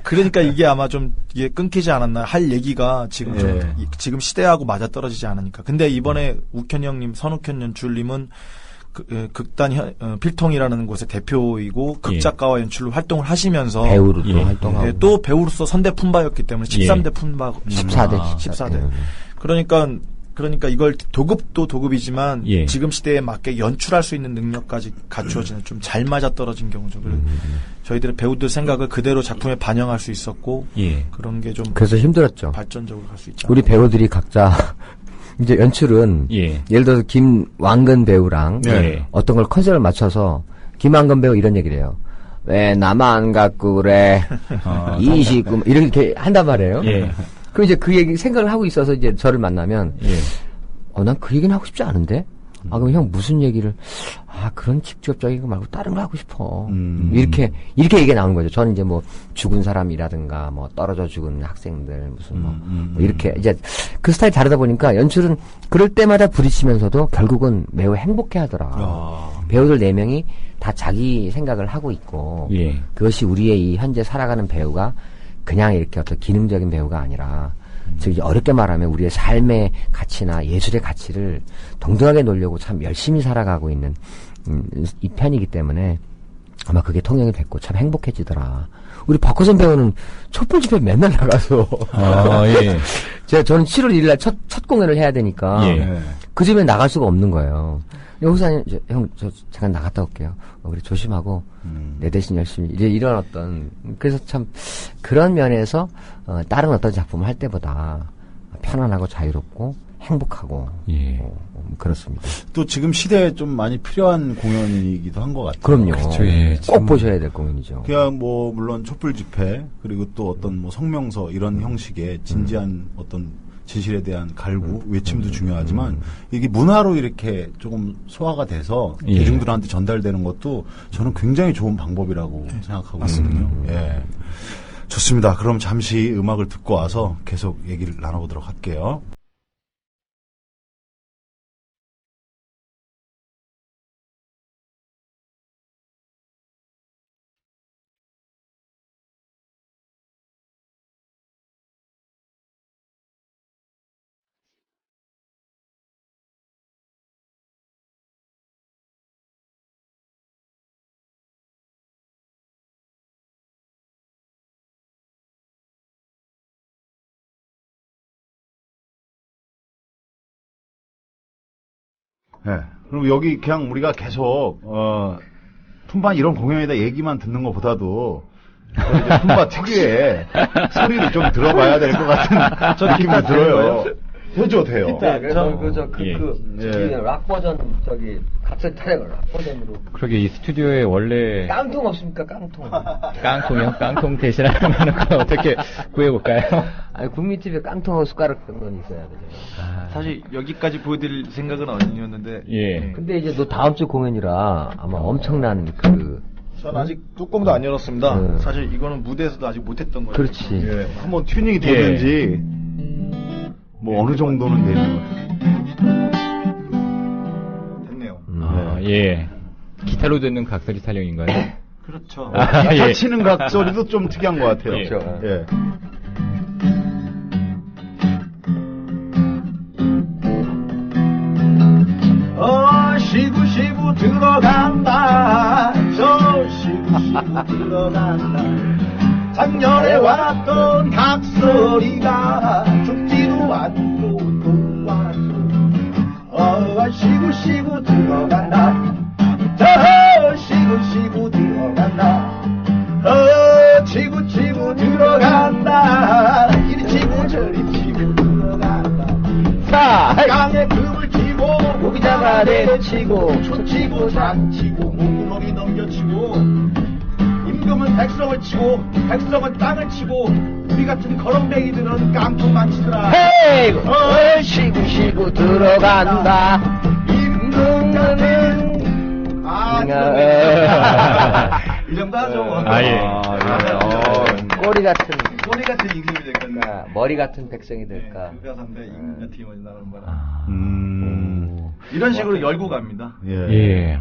그러니까 이게 아마 좀 이게 끊기지 않았나 할 얘기가 지금 좀 지금 시대하고 맞아 떨어지지 않으니까. 근데 이번에 uk현 형님, 선욱현 연출님은 극단 필통이라는 곳의 대표이고 극작가와 연출로 활동을 하시면서 배우로 또 활동하고 또 배우로서 선대 품바였기 때문에 13대 품바 14대. 그러니까 이걸 도급도 도급이지만 지금 시대에 맞게 연출할 수 있는 능력까지 갖추어지는 좀 잘 맞아 떨어진 경우죠. 저희들의 배우들 생각을 그대로 작품에 반영할 수 있었고 그런 게 좀 그래서 힘들었죠. 발전적으로 갈 수 있죠. 우리 배우들이 각자 이제 연출은 예를 들어서 김왕근 배우랑 어떤 걸 컨셉을 맞춰서 김왕근 배우 이런 얘기를 해요. 왜 나만 갖고 그래 29 이렇게 한단 말이에요. 그럼 이제 그 얘기 생각을 하고 있어서 이제 저를 만나면 난 그 얘기는 하고 싶지 않은데 그럼 형 무슨 얘기를 그런 직접적인 거 말고 다른 거 하고 싶어. 이렇게 얘기가 나오는 거죠. 저는 이제 뭐 죽은 사람이라든가 뭐 떨어져 죽은 학생들 무슨 뭐 이렇게 이제 그 스타일이 다르다 보니까 연출은 그럴 때마다 부딪히면서도 결국은 매우 행복해 하더라. 배우들 4명이 다 자기 생각을 하고 있고 그것이 우리의 이 현재 살아가는 배우가 그냥 이렇게 어떤 기능적인 배우가 아니라 즉 어렵게 말하면 우리의 삶의 가치나 예술의 가치를 동등하게 놓으려고 참 열심히 살아가고 있는 이 편이기 때문에 아마 그게 통용이 됐고 참 행복해지더라. 우리 박호선 배우는 촛불 집회 맨날 나가서 저는 7월 1일 날 첫 공연을 해야 되니까 그 집에 나갈 수가 없는 거예요. 호사님, 형, 저 잠깐 나갔다 올게요. 우리 조심하고 내 대신 열심히 이런 어떤 그래서 참 그런 면에서 다른 어떤 작품을 할 때보다 편안하고 자유롭고 행복하고 그렇습니다. 또 지금 시대에 좀 많이 필요한 공연이기도 한 것 같아요. 그럼요. 그렇죠. 꼭 보셔야 될 공연이죠. 그냥 뭐 물론 촛불 집회 그리고 또 어떤 뭐 성명서 이런 형식의 진지한 어떤 진실에 대한 갈구, 외침도 중요하지만 이게 문화로 이렇게 조금 소화가 돼서 대중들한테 전달되는 것도 저는 굉장히 좋은 방법이라고 생각하고 있거든요. 좋습니다. 그럼 잠시 음악을 듣고 와서 계속 얘기를 나눠보도록 할게요. 그럼 여기 그냥 우리가 계속 품바 이런 공연에다 얘기만 듣는 것보다도 이제 품바 특유의 소리를 좀 들어봐야 될 것 같은 느낌이 들어요. 해줘 돼요. 락 버전 각색 타령을 락 버전으로. 그러게 이 스튜디오에 원래 깡통 없습니까? 깡통. 깡통이요? 깡통 대신하는 거 어떻게 구해볼까요? 아니 국민TV에 깡통하고 숟가락 정도는 있어야 되죠. 사실 여기까지 보여드릴 생각은 아니었는데. 예. 근데 이제 너 다음 주 공연이라 아마 엄청난 전 아직 뚜껑도 안 열었습니다. 사실 이거는 무대에서도 아직 못했던 거예요. 그렇지. 예. 한번 튜닝이 되는지 뭐 어느 정도는 되는 것 같아요. 됐네요. 예. 기타로 듣는 각설이 타령인가요? 그렇죠. 기타 예. 치는 각소리도 좀 특이한 것 같아요. 예. 그렇죠. 예. 시구 들어간다. 시구 들어간다. 작년에 왔던 각설이가 죽지도 않고 또 왔어. 시구 들어간다. 시구 들어간다. 치고 들어간다. 이리 치고 저리 치고 들어간다. 강에 금을 치고 고기 잡아 내려치고 촌치고 장치고 목구멍이 넘겨치고 임금은 백성을 치고 백성은 땅을 치고 우리 같은 거렁뱅이들은 깡통만 치더라. 헤이! 시구 들어간다. 임금은 이 정도 하죠. 꼬리 같은 임금이 될까? 머리 같은 백성이 될까? 그 가사인데 임금 같은 경우는 나는 바람. 이런 식으로 열고 갑니다. 예.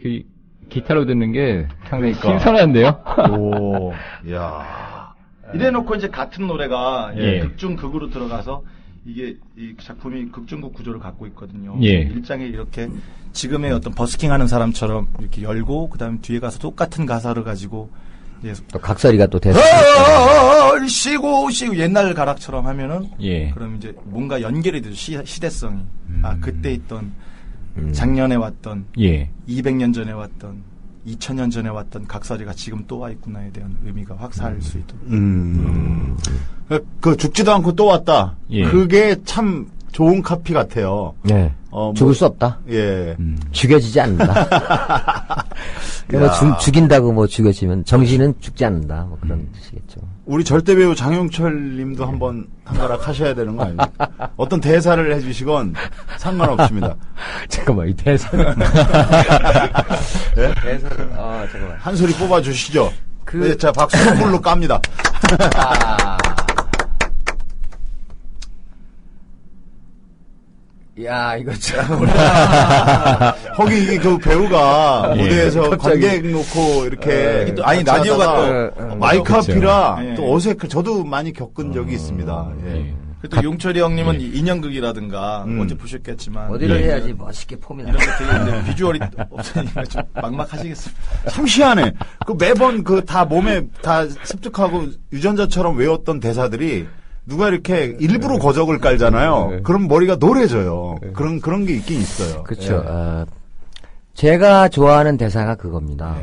그 기타로 듣는 게 상당히 신선한데요? 오, 야. 이래놓고 이제 같은 노래가 예. 극중극으로 들어가서 이게 이 작품이 극중극 구조를 갖고 있거든요. 예. 일장에 이렇게 지금의 어떤 버스킹하는 사람처럼 이렇게 열고 그다음 뒤에 가서 똑같은 가사를 가지고 이제 또 각설이가 또 대사. 쉬고 옛날 가락처럼 하면은 예. 그럼 이제 뭔가 연결이 되죠. 시대성이. 그때 있던 작년에 왔던 200년 전에 왔던 2000년 전에 왔던 각설이가 지금 또 와 있구나에 대한 의미가 확 살 수 있도록. 그 죽지도 않고 또 왔다. 예. 그게 참 좋은 카피 같아요. 네. 죽을 수 없다. 예. 죽여지지 않는다. 그러니까 죽인다고 뭐 죽여지면 정신은 죽지 않는다. 뭐 그런 뜻이겠죠. 우리 절대배우 장용철 님도 한번 한가락 하셔야 되는 거 아닙니까? 어떤 대사를 해주시건 상관없습니다. 잠깐만, 이 대사는. 네? 대사는, 잠깐만. 한 소리 뽑아주시죠. 네, 자, 박수 선물로 깝니다. 야, 이거 참. 거기 이게 그 배우가 무대에서 관객 놓고 이렇게 아니 라디오가 또 마이크 앞이라 또 어색해. 저도 많이 겪은 적이 있습니다. 예. 또 용철이 형님은 인형극이라든가 어제 보셨겠지만 어디를 해야지 멋있게 폼이 이런 것들이 있는데 비주얼이 없으니까 좀 막막하시겠습니다. 참 희한해. 그 매번 그 다 몸에 다 습득하고 유전자처럼 외웠던 대사들이 누가 이렇게 일부러 거적을 깔잖아요. 그럼 머리가 노래져요. 그런 게 있긴 있어요. 그렇죠. 제가 좋아하는 대사가 그겁니다.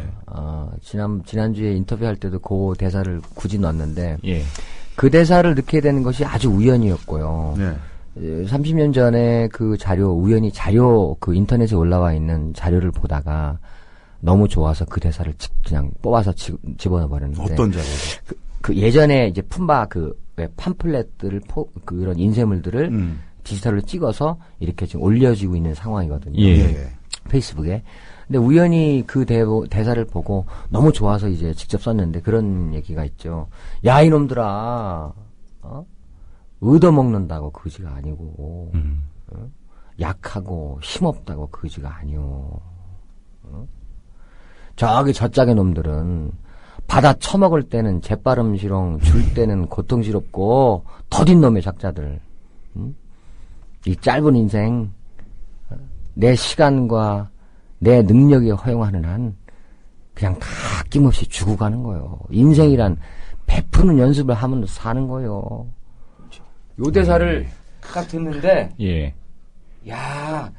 지난주에 인터뷰할 때도 그 대사를 굳이 넣었는데, 그 대사를 넣게 되는 것이 아주 우연이었고요. 30년 전에 그 우연히 그 인터넷에 올라와 있는 자료를 보다가 너무 좋아서 그 대사를 그냥 뽑아서 집어넣어 버렸는데. 어떤 자료? 그 예전에 이제 푼바 왜 팜플렛들을 그런 인쇄물들을 디지털로 찍어서 이렇게 지금 올려지고 있는 상황이거든요. 페이스북에. 근데 우연히 그 대사를 보고 너무 좋아서 이제 직접 썼는데 그런 얘기가 있죠. 야, 이놈들아, 얻어먹는다고 그지가 아니고, 약하고 힘없다고 그지가 아니오. 저기 저짝의 놈들은 받아 처먹을 때는 재빠름시렁, 줄 때는 고통스럽고 더딘 놈의 작자들. 이 짧은 인생, 내 시간과 내 능력이 허용하는 한 그냥 다 아낌없이 주고 가는 거예요. 인생이란 베푸는 연습을 하면서 사는 거예요. 요 대사를 딱 듣는데 야,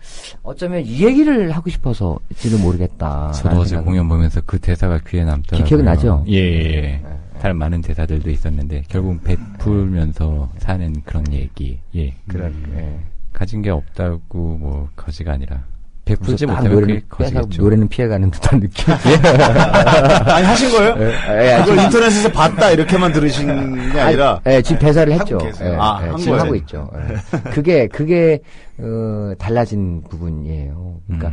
어쩌면 이 얘기를 하고 싶어서지는 모르겠다. 저도 어제 공연 보면서 그 대사가 귀에 남더라고요. 기억이 나죠? 예. 많은 대사들도 있었는데 결국 베풀면서 사는 그런 얘기. 예. 가진 게 없다고 뭐 거지가 아니라 베풀지 못하면 그게 거지겠죠. 노래는 피해가는 듯한 느낌. 아니 하신 거예요? 그걸 인터넷에서 봤다 이렇게만 들으신 게 아니라. 지금 대사를 했죠. 지금 하고 거예요. 있죠. 그게 달라진 부분이에요. 그러니까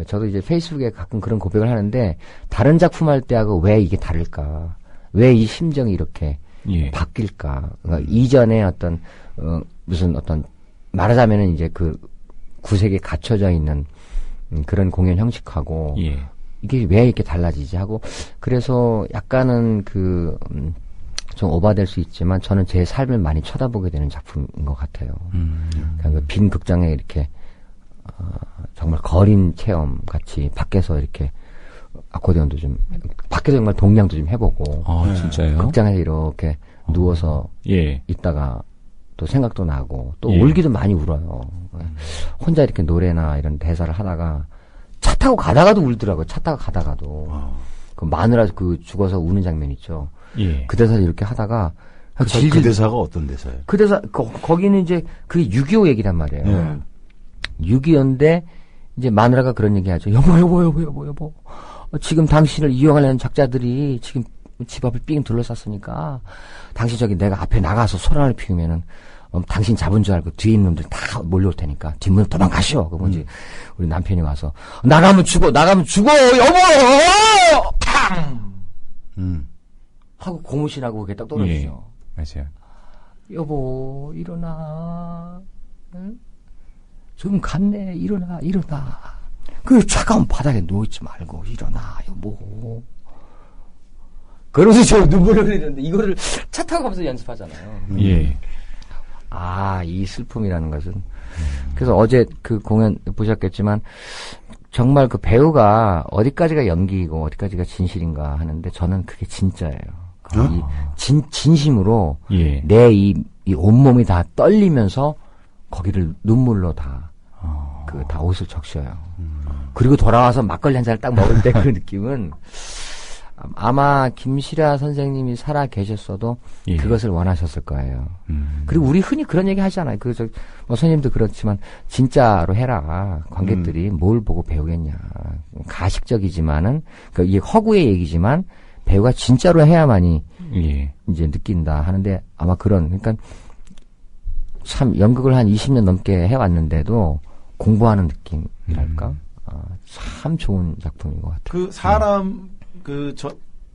저도 이제 페이스북에 가끔 그런 고백을 하는데 다른 작품 할 때하고 왜 이게 다를까? 왜 이 심정이 이렇게 바뀔까? 그러니까 이전에 어떤 무슨 어떤 말하자면은 이제 그 구색에 갇혀져 있는 그런 공연 형식하고 이게 왜 이렇게 달라지지 하고 그래서 약간은 좀 오버될 수 있지만 저는 제 삶을 많이 쳐다보게 되는 작품인 것 같아요. 그냥 빈 극장에 이렇게 정말 거린 체험 같이 밖에서 이렇게 아코디언도 좀 밖에서 정말 동냥도 좀 해보고 진짜요? 극장에서 이렇게 누워서 있다가 또 생각도 나고 또 울기도 많이 울어요. 혼자 이렇게 노래나 이런 대사를 하다가 차 타고 가다가도 울더라고요. 차 타고 가다가도 그 마누라 죽어서 우는 장면 있죠. 그 대사를 이렇게 하다가 그 대사가 어떤 대사예요? 그 대사 거기는 이제 그게 6.25 얘기란 말이에요. 6.25인데 이제 마누라가 그런 얘기하죠. 여보. 지금 당신을 이용하려는 작자들이 지금 집 앞을 삥 둘러쌌으니까 당신 저기 내가 앞에 나가서 소란을 피우면은 당신 잡은 줄 알고 뒤에 있는 놈들 다 몰려올 테니까 뒷문으로 도망가시오. 그 뭐지 우리 남편이 와서 나가면 죽어 여보 팡 하고 고무신하고 그게 딱 떨어지죠. 맞아요. 여보 일어나. 응? 좀 갔네. 일어나. 그 차가운 바닥에 누워있지 말고 일어나 여보. 그러면서 저 눈물을 흘리는데 이거를 차 타고 가면서 연습하잖아요. 이 슬픔이라는 것은. 그래서 어제 그 공연 보셨겠지만 정말 그 배우가 어디까지가 연기이고 어디까지가 진실인가 하는데 저는 그게 진짜예요. 진심으로 내 이 온몸이 다 떨리면서 거기를 눈물로 다 옷을 적셔요. 그리고 돌아와서 막걸리 한 잔을 딱 먹을 때 그 느낌은 아마 김시라 선생님이 살아 계셨어도 그것을 원하셨을 거예요. 그리고 우리 흔히 그런 얘기 하잖아요. 선생님도 그렇지만 진짜로 해라. 관객들이 뭘 보고 배우겠냐. 가식적이지만은 이게 허구의 얘기지만 배우가 진짜로 해야만이 이제 느낀다 하는데 아마 그러니까 참 연극을 한 20년 넘게 해왔는데도 공부하는 느낌이랄까. 참 좋은 작품인 것 같아요. 그 사람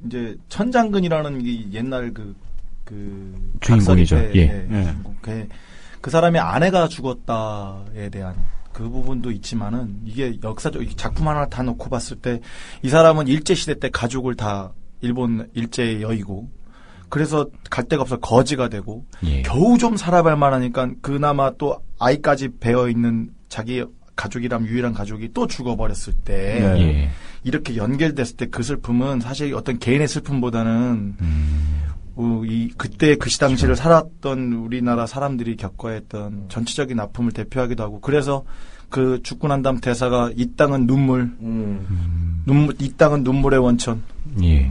이제 천장근이라는 게 옛날 주인공이죠. 그 사람의 아내가 죽었다에 대한 그 부분도 있지만은 이게 역사적 작품 하나 다 놓고 봤을 때 이 사람은 일제 시대 때 가족을 다 일본 일제에 여의고 그래서 갈 데가 없어 거지가 되고 겨우 좀 살아갈 만하니까 그나마 또 아이까지 배어 있는 자기 가족이란 유일한 가족이 또 죽어버렸을 때 이렇게 연결됐을 때 그 슬픔은 사실 어떤 개인의 슬픔보다는 그때 그 당시를 살았던 우리나라 사람들이 겪어야 했던 전체적인 아픔을 대표하기도 하고 그래서 그 죽고 난 다음 대사가 이 땅은 눈물, 이 땅은 눈물의 원천.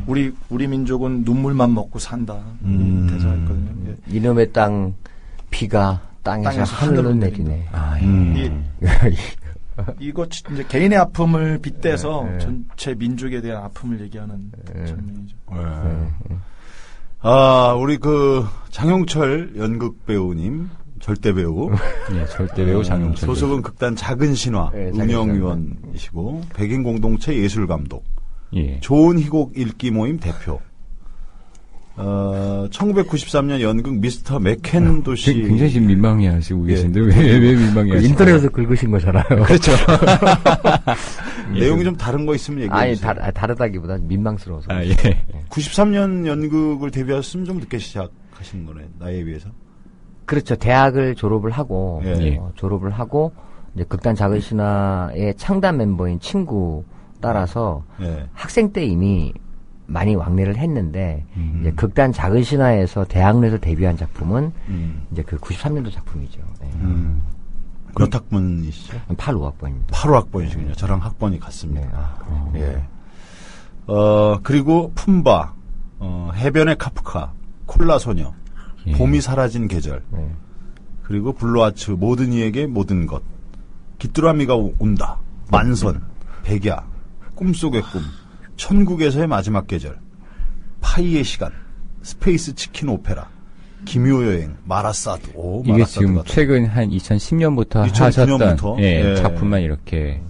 우리 민족은 눈물만 먹고 산다. 대사가 있거든요. 이놈의 땅 비가 땅에서 하늘로 내리네. 이거 이제 개인의 아픔을 빗대서 전체 민족에 대한 아픔을 얘기하는 장면이죠. 우리 장용철 연극 배우님, 절대 배우. 절대 배우 장용철. 소속은 극단 작은 신화 운영위원이시고 백인 공동체 예술 감독. 좋은 희곡 읽기 모임 대표. 1993년 연극 미스터 맥켄도시. 굉장히 지금 민망해하시고 계신데 왜 민망해하시고? 인터넷에서 긁으신 거잖아요. 그렇죠. 내용이 좀 다른 거 있으면 얘기해 주세요. 다르다기보다 민망스러워서. 93년 연극을 데뷔하셨으면 좀 늦게 시작하신 거네, 나이에 비해서. 그렇죠. 대학을 졸업을 하고 이제 극단 작은 신화의 창단 멤버인 친구 따라서 학생 때 이미 많이 왕래를 했는데 이제 극단 작은 신화에서 대학로에서 데뷔한 작품은 이제 그 93년도 작품이죠. 몇 학번이시죠? 85학번입니다. 85학번이시군요. 저랑 학번이 같습니다. 그리고 품바 해변의 카프카, 콜라 소녀, 예. 봄이 사라진 계절, 그리고 블루아츠, 모든 이에게 모든 것, 귀뚜라미가 온다, 만선, 백야, 꿈속의 꿈, 천국에서의 마지막 계절, 파이의 시간, 스페이스 치킨 오페라, 기묘 여행, 마라사드. 오, 이게 마라사드 지금 같다. 최근 한 2010년부터 2009년부터? 하셨던 예. 작품만 이렇게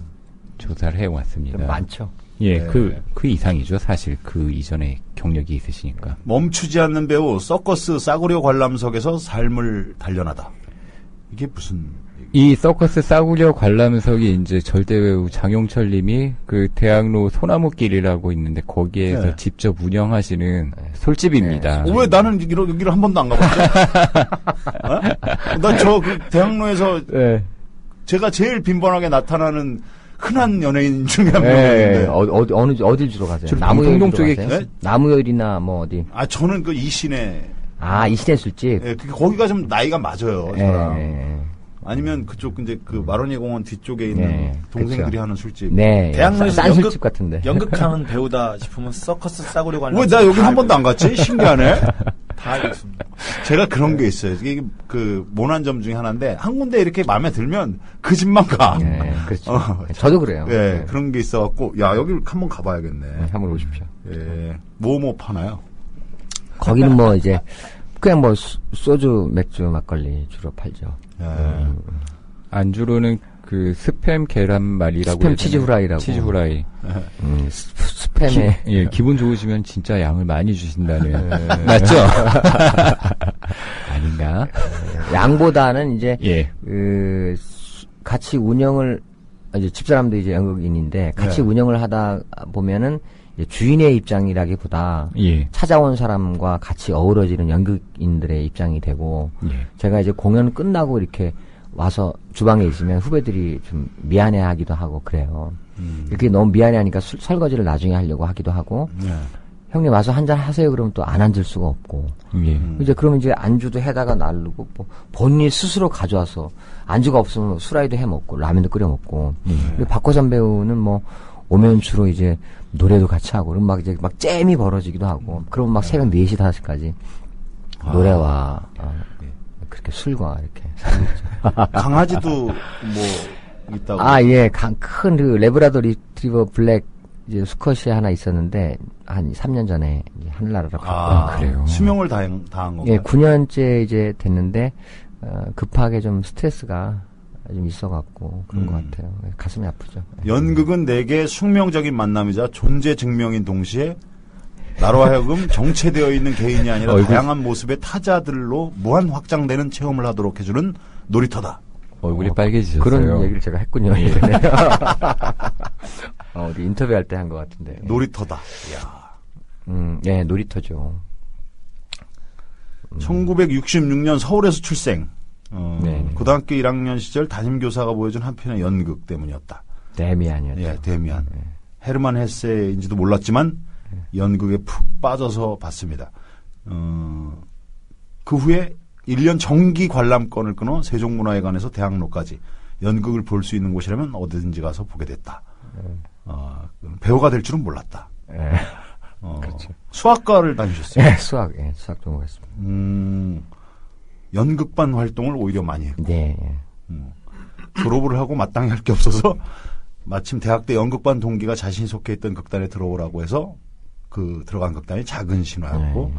조사를 해왔습니다. 많죠. 예, 네. 그 이상이죠. 사실 그 이전에 경력이 있으시니까. 멈추지 않는 배우, 서커스 싸구려 관람석에서 삶을 단련하다. 이게 무슨 이 서커스 싸구려 관람석이 이제 절대배우 장용철 님이 그 대학로 소나무길이라고 있는데 거기에서 네. 직접 운영하시는 솔집입니다. 왜 나는 여기를 한 번도 안 가봤죠? 나 저 그 대학로에서 네. 제가 제일 빈번하게 나타나는 흔한 연예인 중에 한 네. 명인데. 어딜 주로 가세요? 주로 나무열 방통동 쪽에 쪽에 가세요? 나무열이나 뭐 어디? 아, 저는 그 이신의. 이신의 술집. 예, 거기가 좀 나이가 맞아요, 저랑. 예. 아니면 그쪽 이제 그 마로니 공원 뒤쪽에 있는 네, 동생들이 그쵸. 하는 술집. 네. 대학로에서 싼 술집 같은데. 연극하는 배우다 싶으면 서커스 싸구려 관람. 왜 나 여기 한 번도 안 갔지? 신기하네. 다 알겠습니다. 제가 그런 게 있어요. 이게 그 모난점 중에 하나인데 한 군데 이렇게 마음에 들면 그 집만 가. 네, 그렇죠. 저도 그래요. 예, 그런 게 있어갖고 야 여기를 한번 가봐야겠네. 한번 오십시오. 예, 뭐 파나요? 거기는 뭐 이제 그냥 뭐 소주, 맥주, 막걸리 주로 팔죠. 예. 안주로는 그 스팸 계란말이라고 스팸 치즈 후라이라고. 치즈 후라이. 스팸에 기분 좋으시면 진짜 양을 많이 주신다는. 맞죠? 아닌가? 양보다는 이제 예. 같이 운영을 이제 집사람도 이제 연극인인데 같이 네. 운영을 하다 보면은 이제 주인의 입장이라기보다 예. 찾아온 사람과 같이 어우러지는 연극인들의 입장이 되고 예. 제가 이제 공연 끝나고 이렇게 와서 주방에 있으면 후배들이 좀 미안해하기도 하고 그래요. 이렇게 너무 미안해하니까 설거지를 나중에 하려고 하기도 하고 예. 형님 와서 한잔 하세요 그러면 또 안 앉을 수가 없고 예. 이제 그러면 이제 안주도 해다가 날르고 뭐 본인이 스스로 가져와서 안주가 없으면 수라이도 해 먹고 라면도 끓여 먹고 그리고 박호선 배우는 뭐 오면 주로 이제 노래도 같이 하고 그럼 막 이제 막 잼이 벌어지기도 하고 그러면 막 새벽 4시 5시까지 노래와 그렇게 술과 이렇게 살고 있죠. 강아지도 뭐 있다고. 예. 큰 그 레브라도 리트리버 블랙 이제 수컷이 하나 있었는데 한 3년 전에 이제 하늘나라로 갔고요. 그래요. 수명을 다한 건가요? 예, 9년째 이제 됐는데 급하게 좀 스트레스가 좀 있어갖고 그런 것 같아요. 가슴이 아프죠. 연극은 내게 숙명적인 만남이자 존재 증명인 동시에 나로 하여금 정체되어 있는 개인이 아니라 다양한 모습의 타자들로 무한 확장되는 체험을 하도록 해주는 놀이터다. 얼굴이 빨개지셨어요. 그런 얘기를 제가 했군요. 우리 인터뷰할 때 한 것 같은데. 놀이터다. 이야. 예, 놀이터죠. 1966년 서울에서 출생. 네. 고등학교 1학년 시절 담임교사가 보여준 한편의 연극 때문이었다. 데미안이었죠. 예, 데미안. 헤르만 헤세인지도 몰랐지만 연극에 푹 빠져서 봤습니다. 그 후에 1년 정기 관람권을 끊어 세종문화회관에서 대학로까지 연극을 볼 수 있는 곳이라면 어디든지 가서 보게 됐다. 배우가 될 줄은 몰랐다. 그렇죠. 수학과를 다니셨어요? 네, 수학 전공했습니다. 연극반 활동을 오히려 많이 했고. 네. 졸업을 하고 마땅히 할 게 없어서 마침 대학 때 연극반 동기가 자신이 속해 있던 극단에 들어오라고 해서 그 들어간 극단이 작은 신화였고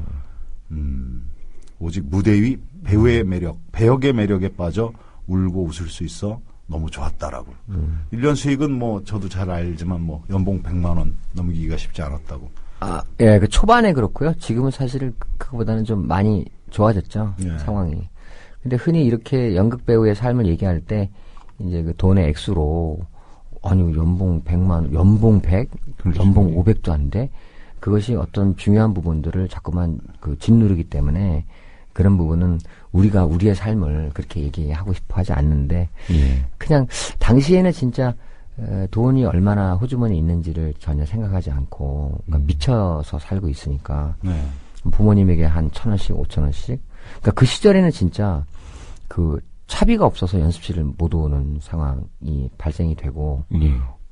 오직 무대 위 배우의 매력, 배역의 매력에 빠져 울고 웃을 수 있어 너무 좋았다라고. 1년 수익은 뭐 저도 잘 알지만 뭐 연봉 100만 원 넘기기가 쉽지 않았다고. 예, 그 초반에 그렇고요. 지금은 사실 그거보다는 좀 많이 좋아졌죠. 예. 상황이. 근데 흔히 이렇게 연극 배우의 삶을 얘기할 때 이제 그 돈의 액수로 아니 연봉 100만 원, 연봉 100, 연봉 500도 안 돼. 그것이 어떤 중요한 부분들을 자꾸만 그 짓누르기 때문에 그런 부분은 우리가 우리의 삶을 그렇게 얘기하고 싶어 하지 않는데 그냥 당시에는 진짜 돈이 얼마나 호주머니에 있는지를 전혀 생각하지 않고 그러니까 미쳐서 살고 있으니까 부모님에게 한 1,000원씩 5,000원씩 그러니까 그 시절에는 진짜 그 차비가 없어서 연습실을 못 오는 상황이 발생이 되고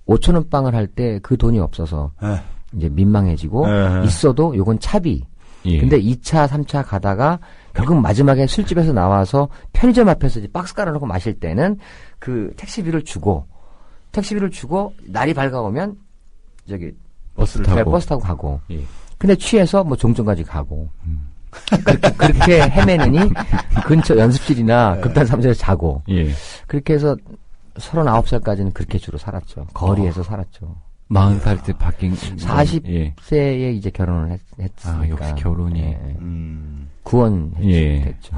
5,000원 빵을 할 때 그 돈이 없어서 이제 민망해지고 있어도 요건 차비. 예. 근데 2차, 3차 가다가 결국 마지막에 술집에서 나와서 편의점 앞에서 이제 박스 깔아놓고 마실 때는 그 택시비를 주고 날이 밝아오면 저기 버스 타고 가고. 예. 근데 취해서 뭐 종점까지 가고. 그렇게 헤매느니 근처 연습실이나 극단 사무실에서 자고. 예. 그렇게 해서 39살까지는 그렇게 주로 살았죠. 거리에서 살았죠. 40살 때 바뀐 40세에 이제 결혼을 했으니까. 아, 역시 결혼이 구원 됐죠.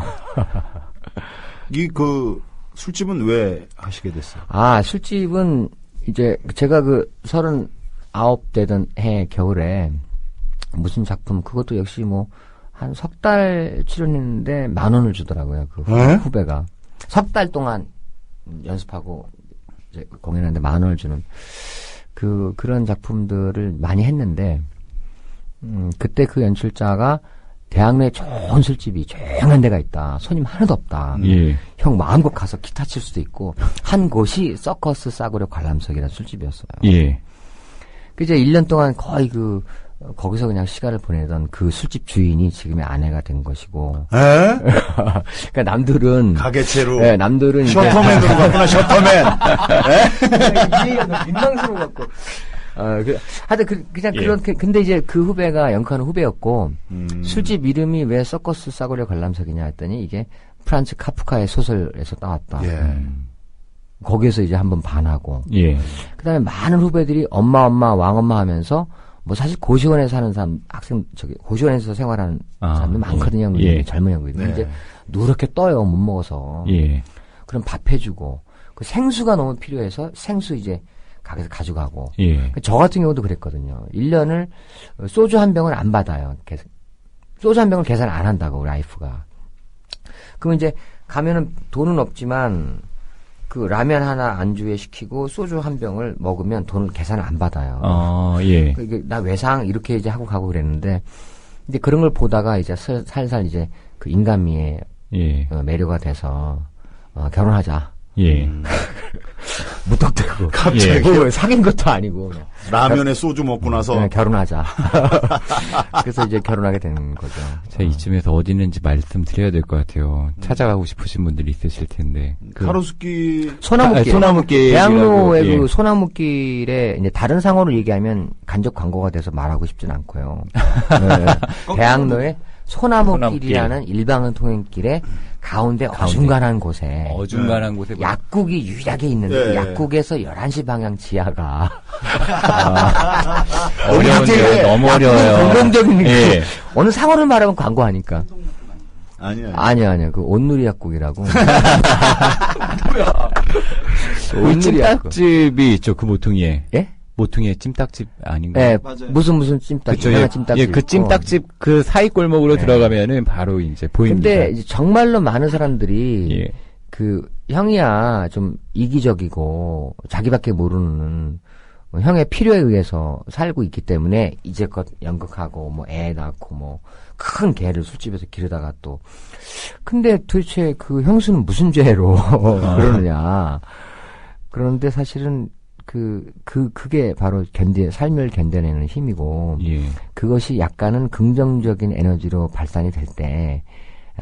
그 술집은 왜 하시게 됐어요? 아, 술집은 이제 제가 그 39 되던 해 겨울에 무슨 작품 그것도 역시 뭐 한 석 달 출연했는데 10,000원을 주더라고요. 그 후배가 석 달 동안 연습하고 이제 공연하는데 10,000원을 주는 그런 작품들을 많이 했는데 그때 그 연출자가 대학로에 좋은 술집이 조용한 데가 있다. 손님 하나도 없다. 예. 형 마음껏 가서 기타 칠 수도 있고 한 곳이 서커스 싸구려 관람석이라는 술집이었어요. 예. 그 이제 1년 동안 거의 거기서 그냥 시간을 보내던 그 술집 주인이 지금의 아내가 된 것이고. 그러니까 남들은 가게채로. 네, 남들은 셔터맨으로 갔구나. 셔터맨. 이 얘기가 너무 민망스러워갖고. 하여튼 그냥 그런 근데 이제 그 후배가 연극하는 후배였고 술집 이름이 왜 서커스 싸구려 관람석이냐 했더니 이게 프란츠 카프카의 소설에서 따왔다. 거기에서 이제 한번 반하고. 그다음에 많은 후배들이 엄마 왕엄마 하면서 뭐 사실 고시원에 사는 사람 고시원에서 생활하는 사람들 많거든요. 젊은 형들이. 이제 누렇게 떠요 못 먹어서. 그럼 밥 해주고 그 생수가 너무 필요해서 생수 이제 가게에서 가져가고. 저 같은 경우도 그랬거든요. 1년을 소주 한 병을 안 받아요. 소주 한 병을 계산 안 한다고 우리 와이프가. 그럼 이제 가면은 돈은 없지만 그 라면 하나 안주에 시키고 소주 한 병을 먹으면 돈을 계산을 안 받아요. 나 외상 이렇게 이제 하고 가고 그랬는데 이제 그런 걸 보다가 이제 살살 이제 그 인간미에 매료가 돼서 결혼하자. 무턱대고 갑자기 사귄 것도 아니고 그냥. 라면에 소주 먹고 나서 결혼하자. 그래서 이제 결혼하게 된 거죠. 제가 이쯤에서 어디 있는지 말씀드려야 될 것 같아요. 찾아가고 싶으신 분들이 있으실 텐데. 가로수길 소나무길 대학로의 그 소나무길에 이제 다른 상호를 얘기하면 간접 광고가 돼서 말하고 싶진 않고요. 대학로에 소나무길이라는 일방은 통행길에 가운데 어중간한 곳에 약국이 유일하게 있는데 약국에서 11시 방향 지하가 어려운데 너무 어려워요. 공공적인 어느 상호를 말하면 광고하니까. 아니요. 그 온누리 약국이라고. 뭐야? 찜닭집이 있죠, 그 모퉁이에. 모퉁이에 찜닭집 아닌가요? 네, 무슨 찜닭집. 찜닭집. 그 찜닭집 그 사이 골목으로 들어가면은 바로 이제 보입니다. 근데 이제 정말로 많은 사람들이 그 형이야 좀 이기적이고 자기밖에 모르는 형의 필요에 의해서 살고 있기 때문에 이제껏 연극하고 뭐 애 낳고 뭐 큰 개를 술집에서 기르다가 또 근데 도대체 그 형수는 무슨 죄로 그러느냐. 그런데 사실은 그게 바로 삶을 견뎌내는 힘이고, 그것이 약간은 긍정적인 에너지로 발산이 될 때,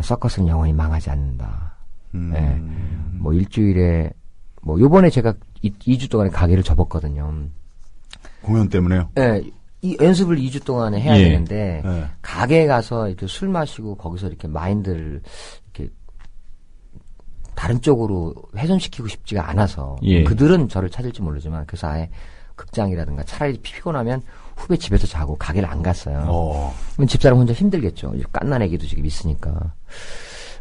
서커스는 영원히 망하지 않는다. 뭐 일주일에, 뭐 요번에 제가 2주 동안에 가게를 접었거든요. 공연 때문에요? 이 연습을 2주 동안에 해야 되는데, 가게에 가서 이렇게 술 마시고 거기서 이렇게 마인드를 이렇게 다른 쪽으로 훼손시키고 싶지가 않아서 그들은 저를 찾을지 모르지만 그래서 아예 극장이라든가 차라리 피곤하면 후배 집에서 자고 가게를 안 갔어요. 그럼 집사람 혼자 힘들겠죠. 깐난 애기도 지금 있으니까.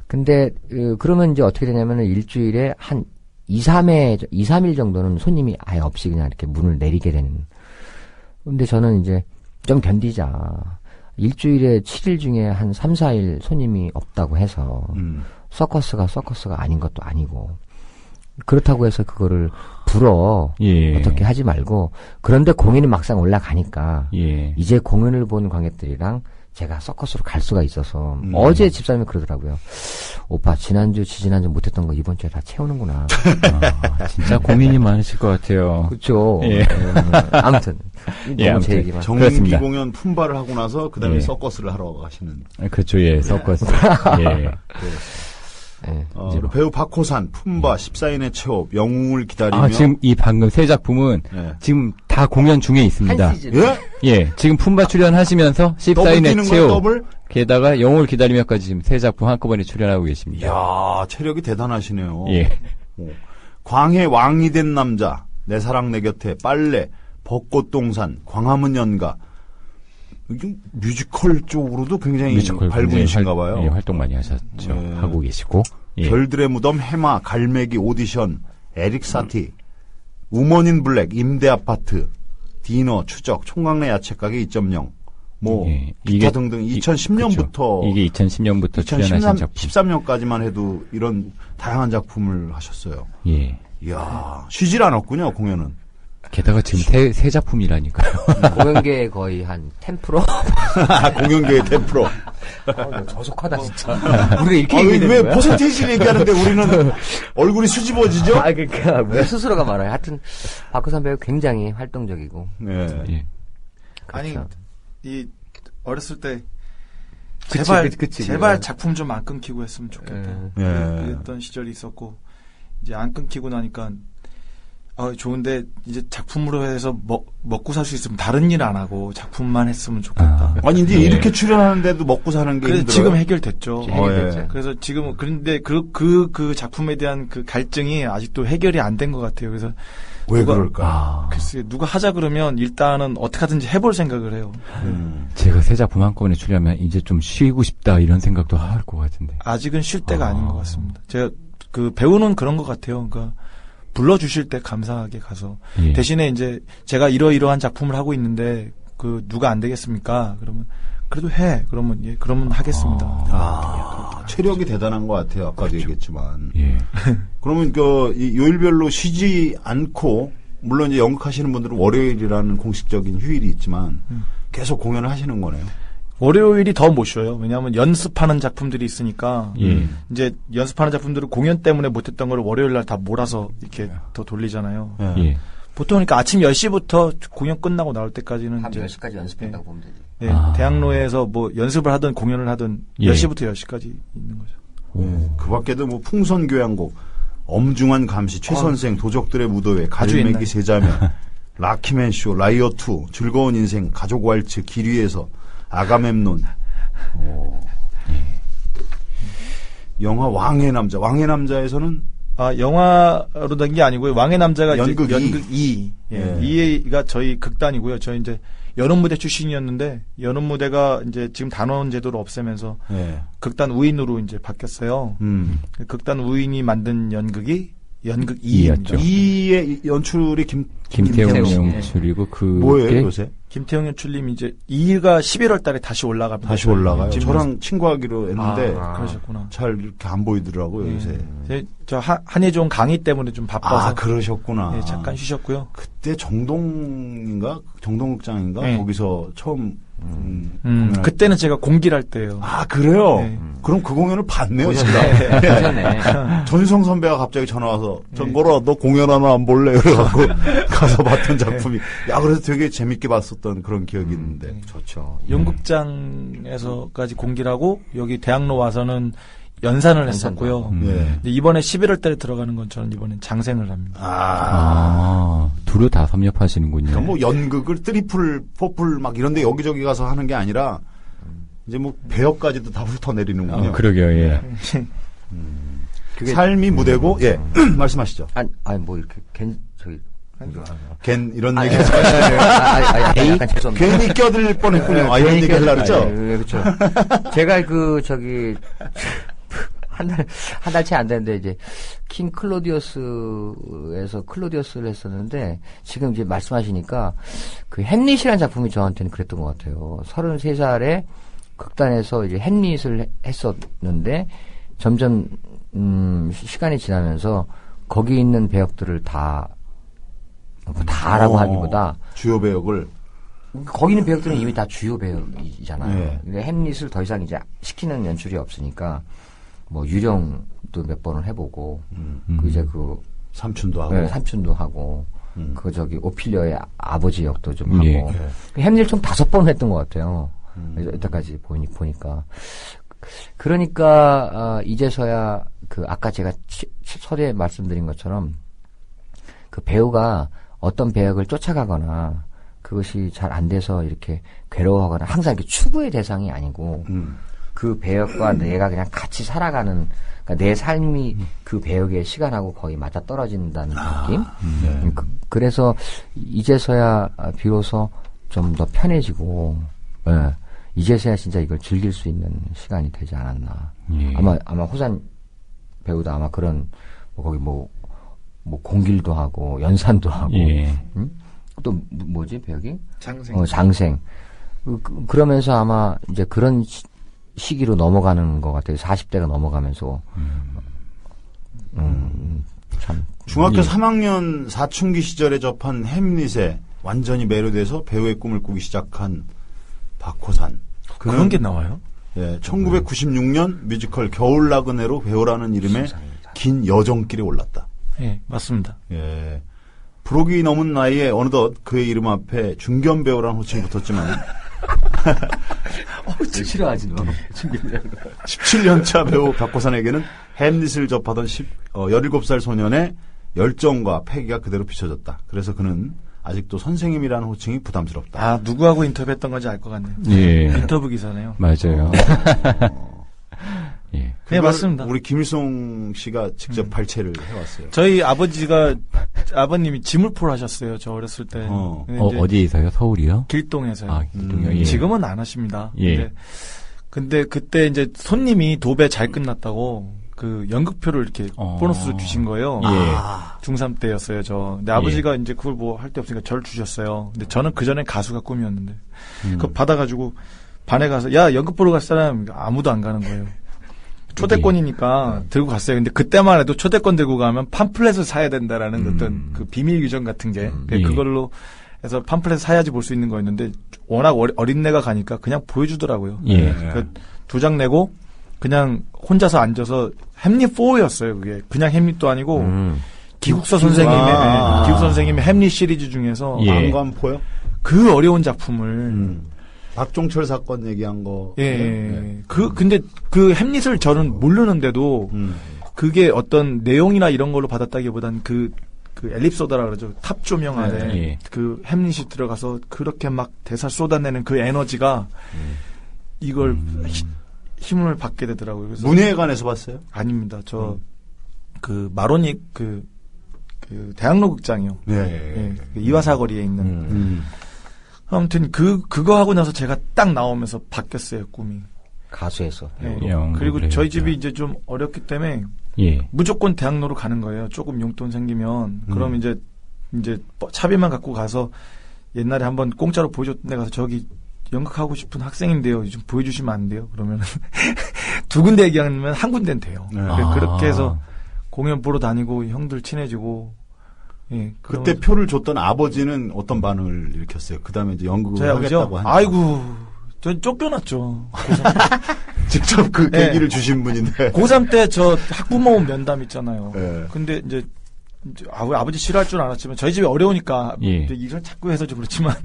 근데 그러면 이제 어떻게 되냐면은 일주일에 한 2, 3일 정도는 손님이 아예 없이 그냥 이렇게 문을 내리게 되는. 근데 저는 이제 좀 견디자. 일주일에 7일 중에 한 3, 4일 손님이 없다고 해서 서커스가 아닌 것도 아니고 그렇다고 해서 그거를 어떻게 하지 말고 그런데 공연이 막상 올라가니까 이제 공연을 본 관객들이랑 제가 서커스로 갈 수가 있어서 어제 집사님이 그러더라고요. 오빠 지난주 지지난주 못했던 거 이번 주에 다 채우는구나. 진짜 고민이 많으실 것 같아요. 그렇죠. 예. 아무튼 너무 제 얘기만. 정기 공연 품바를 하고 나서 그다음에 서커스를 하러 가시는. 그렇죠. 예. 서커스. 예. 배우 박호산 품바 14인의 체홉 영웅을 기다리며. 지금 이 방금 세 작품은 지금 다 공연 중에 있습니다. 예, 지금 품바 출연하시면서 14인의 체홉 게다가 영웅을 기다리며까지 지금 세 작품 한꺼번에 출연하고 계십니다. 이야, 체력이 대단하시네요. 예. 광해 왕이 된 남자, 내 사랑 내 곁에, 빨래, 벚꽃동산, 광화문 연가. 뮤지컬 쪽으로도 굉장히 발군이신가 봐요. 예, 활동 많이 하셨죠. 하고 계시고. 예. 별들의 무덤, 해마, 갈매기, 오디션, 에릭 사티, 우먼인 블랙, 임대 아파트, 디너, 추적, 총각내 야채가게 2.0, 기타 등등 2010년부터 이게 2010년부터 출연하신 작품. 13년까지만 해도 이런 다양한 작품을 하셨어요. 예. 이야, 쉬질 않았군요, 공연은. 게다가 지금 새 작품이라니까요. 공연계의 거의 한 10%? 공연계의 10%. 저속하다, 진짜. 우리가 이렇게 얘기하는 왜 퍼센테이지를 얘기하는데 우리는 얼굴이 수줍어지죠? 그러니까, 왜 스스로가 말아요. 하여튼, 박호산 배우 굉장히 활동적이고. 네. 예. 그렇죠. 아니, 어렸을 때, 그치, 제발 작품 좀 안 끊기고 했으면 좋겠다. 그랬던 시절이 있었고, 이제 안 끊기고 나니까, 좋은데 이제 작품으로 해서 먹고 살 수 있으면 다른 일 안 하고 작품만 했으면 좋겠다. 아니 이제 이렇게 출연하는데도 먹고 사는 게 힘들어요. 지금 해결됐죠. 해결됐죠. 그래서 지금은 그런데 그 작품에 대한 그 갈증이 아직도 해결이 안 된 것 같아요. 그래서 왜 그럴까? 글쎄 누가 하자 그러면 일단은 어떻게 하든지 해볼 생각을 해요. 제가 새 작품 한꺼번에 출연하면 이제 좀 쉬고 싶다 이런 생각도 할 것 같은데. 아직은 쉴 때가 아닌 것 같습니다. 제가 그 배우는 그런 것 같아요. 그러니까. 불러주실 때 감사하게 가서 대신에 이제 제가 이러이러한 작품을 하고 있는데 그 누가 안 되겠습니까? 그러면 그래도 해. 그러면 하겠습니다. 체력이 대단한 것 같아요. 아까도 그렇죠. 얘기했지만. 그러면 이 요일별로 쉬지 않고 물론 이제 연극하시는 분들은 월요일이라는 공식적인 휴일이 있지만 계속 공연을 하시는 거네요. 월요일이 더 못 쉬어요. 왜냐하면 연습하는 작품들이 있으니까 이제 연습하는 작품들을 공연 때문에 못했던 걸 월요일 날 다 몰아서 이렇게 더 돌리잖아요. 보통 그러니까 아침 10시부터 공연 끝나고 나올 때까지는 한 10시까지 연습했다고 보면 되지. 네, 대학로에서 뭐 연습을 하든 공연을 하든 10시부터 10시까지 있는 거죠. 그 밖에도 뭐 풍선교향곡, 엄중한 감시, 최선생, 도적들의 무도회, 가지매기 세자매, 라키맨쇼, 라이어2, 즐거운 인생, 가족 왈츠, 길 위에서, 아가멤논. 영화 왕의 남자. 왕의 남자에서는 영화로 된 게 아니고요. 왕의 남자가 연극 연극 2. 2가 저희 극단이고요. 저희 이제 연원 무대 출신이었는데 연원 무대가 이제 지금 단원 제도를 없애면서 극단 우인으로 이제 바뀌었어요. 극단 우인이 만든 연극이 연극 2입니다. 2의 연출이 김태용 연출이고 뭐예요 요새? 김태용 연출님 이제 2가 11월 달에 다시 올라갑니다. 다시 올라가요? 저랑 친구하기로 했는데 그러셨구나. 잘 이렇게 안 보이더라고요 요새. 저 한예종 강의 때문에 좀 바빠서 그러셨구나. 잠깐 쉬셨고요. 그때 정동극장인가 거기서 처음 그때는 제가 공기를 할 때예요. 그래요? 그럼 그 공연을 봤네요, 제가. 전유성 선배가 갑자기 전화 와서 정거라 너 공연 하나 안 볼래? 그래갖고 가서 봤던 작품이 그래서 되게 재밌게 봤었던 그런 기억이 있는데. 좋죠. 연극장에서까지 공기를 하고 여기 대학로 와서는 연산을 했었고요. 근데 이번에 11월 달에 들어가는 건 저는 이번엔 장생을 합니다. 두루 다 섭렵하시는군요. 그러니까 뭐 연극을 트리플, 포플 막 이런데 여기저기 가서 하는 게 아니라 이제 뭐 배역까지도 다 훑어내리는군요. 그러게요. 그게 삶이 무대고 말씀하시죠. 뭐 이렇게 이런 얘기. 약간 죄송합니다. 괜히 껴들 뻔했군요. 이런 얘기 하려고 그랬죠? 그렇죠. 제가 한 달 채 안 됐는데, 이제, 킹 클로디어스에서 클로디어스를 했었는데, 지금 이제 말씀하시니까, 그 햄릿이라는 작품이 저한테는 그랬던 것 같아요. 33살에 극단에서 이제 햄릿을 했었는데, 점점, 시간이 지나면서, 거기 있는 배역들을 다라고 하기보다, 주요 배역을, 거기 있는 배역들은 이미 다 주요 배역이잖아요. 근데 햄릿을 더 이상 이제 시키는 연출이 없으니까 뭐 유령도 몇 번을 해보고 그 이제 그 삼촌도 하고 네, 삼촌도 하고 그 저기 오피리어의 아버지 역도 좀 하고 햄릿 총 5번 했던 것 같아요. 여태까지 보니까 그러니까 이제서야 그 아까 제가 서두에 말씀드린 것처럼 그 배우가 어떤 배역을 쫓아가거나 그것이 잘 안 돼서 이렇게 괴로워하거나 항상 이렇게 추구의 대상이 아니고 그 배역과 내가 그냥 같이 살아가는 그러니까 내 삶이 그 배역의 시간하고 거의 맞아 떨어진다는 느낌. 그래서 이제서야 비로소 좀 더 편해지고 이제서야 진짜 이걸 즐길 수 있는 시간이 되지 않았나. 아마 호산 배우도 아마 그런 거기 뭐 공길도 하고 연산도 하고 또 뭐지 배역이? 장생. 그러면서 아마 이제 그런 시기로 넘어가는 것 같아요. 40대가 넘어가면서. 참. 중학교 3학년 사춘기 시절에 접한 햄릿에 완전히 매료돼서 배우의 꿈을 꾸기 시작한 박호산. 그런 게 나와요? 예, 1996년 뮤지컬 겨울나그네로 배우라는 이름의 긴 여정길에 올랐다. 예, 맞습니다. 예. 부록이 넘은 나이에 어느덧 그의 이름 앞에 중견 배우라는 호칭이 붙었지만 싫어하지 너. 17년차 배우 박호산에게는 햄릿을 접하던 17살 소년의 열정과 패기가 그대로 비춰졌다. 그래서 그는 아직도 선생님이라는 호칭이 부담스럽다. 아, 누구하고 인터뷰했던 건지 알 것 같네요. 예. 인터뷰 기사네요. 맞아요. 예. 네, 맞습니다. 우리 김일송 씨가 직접 발췌를 해왔어요. 저희 아버님이 지물포를 하셨어요. 저 어렸을 때. 어디에서요? 서울이요? 길동에서요. 아, 길동이요? 예. 지금은 안 하십니다. 예. 근데 그때 이제 손님이 도배 잘 끝났다고 그 연극표를 이렇게 보너스로 주신 거예요. 예. 중3 때였어요, 저. 근데 아버지가 이제 그걸 뭐 할 데 없으니까 저를 주셨어요. 근데 저는 그 전에 가수가 꿈이었는데. 그거 받아가지고 반에 가서, 야, 연극 보러 갈 사람 아무도 안 가는 거예요. 초대권이니까 들고 갔어요. 근데 그때만 해도 초대권 들고 가면 팜플렛을 사야 된다라는 어떤 그 비밀 규정 같은 게 그걸로 해서 팜플렛 사야지 볼 수 있는 거였는데 워낙 어린애가 가니까 그냥 보여주더라고요. 그 2장 내고 그냥 혼자서 앉아서 햄릿 4였어요. 그게 그냥 햄릿도 아니고 기국서 선생님의 햄릿 시리즈 중에서 안관포요? 그 어려운 작품을 박종철 사건 얘기한 거. 근데 그 햄릿을 저는 모르는데도 그게 어떤 내용이나 이런 걸로 받았다기보단 그 엘립소다라 그러죠. 탑 조명 안에 그 햄릿이 들어가서 그렇게 막 대사 쏟아내는 그 에너지가 이걸 힘을 받게 되더라고요. 그래서 문예관에서 봤어요? 아닙니다. 그 마로닉 그 대학로 극장이요. 이화사거리에 있는. 아무튼 그거 하고 나서 제가 딱 나오면서 바뀌었어요, 꿈이. 가수에서. 그리고 저희 집이 이제 좀 어렵기 때문에 무조건 대학로로 가는 거예요. 조금 용돈 생기면. 그럼 이제 차비만 갖고 가서 옛날에 한번 공짜로 보여줬던 데 가서 저기 연극하고 싶은 학생인데요. 좀 보여주시면 안 돼요? 그러면 두 군데 얘기하면 한 군데는 돼요. 그렇게 해서 공연 보러 다니고 형들 친해지고. 그때 표를 줬던 아버지는 어떤 반응을 일으켰어요? 그 다음에 이제 연극을 하겠다고 하니까. 아이고, 전 쫓겨났죠. 직접 그 계기를 주신 분인데. 고3 때 저 학부모 면담 있잖아요. 근데 이제 아버지 싫어할 줄 알았지만 저희 집이 어려우니까 이걸 자꾸 해서 좀 그렇지만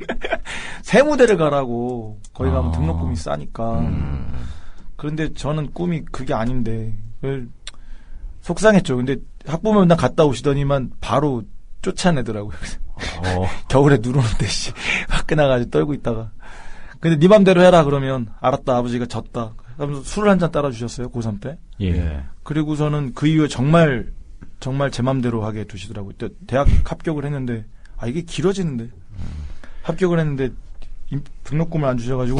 새 무대를 가라고 거기 가면 등록금이 싸니까. 그런데 저는 꿈이 그게 아닌데 속상했죠. 근데 학부모 면담 갔다 오시더니만 바로 쫓아내더라고요. 겨울에 눈 오는데 화끈나가지고 떨고 있다가. 근데 네 맘대로 해라 그러면 알았다. 아버지가 졌다. 그러면서 술을 한 잔 따라 주셨어요. 고3 때. 그리고서는 그 이후에 정말 제 맘대로 하게 두시더라고요. 대학 합격을 했는데 이게 길어지는데. 합격을 했는데 등록금을 안 주셔가지고.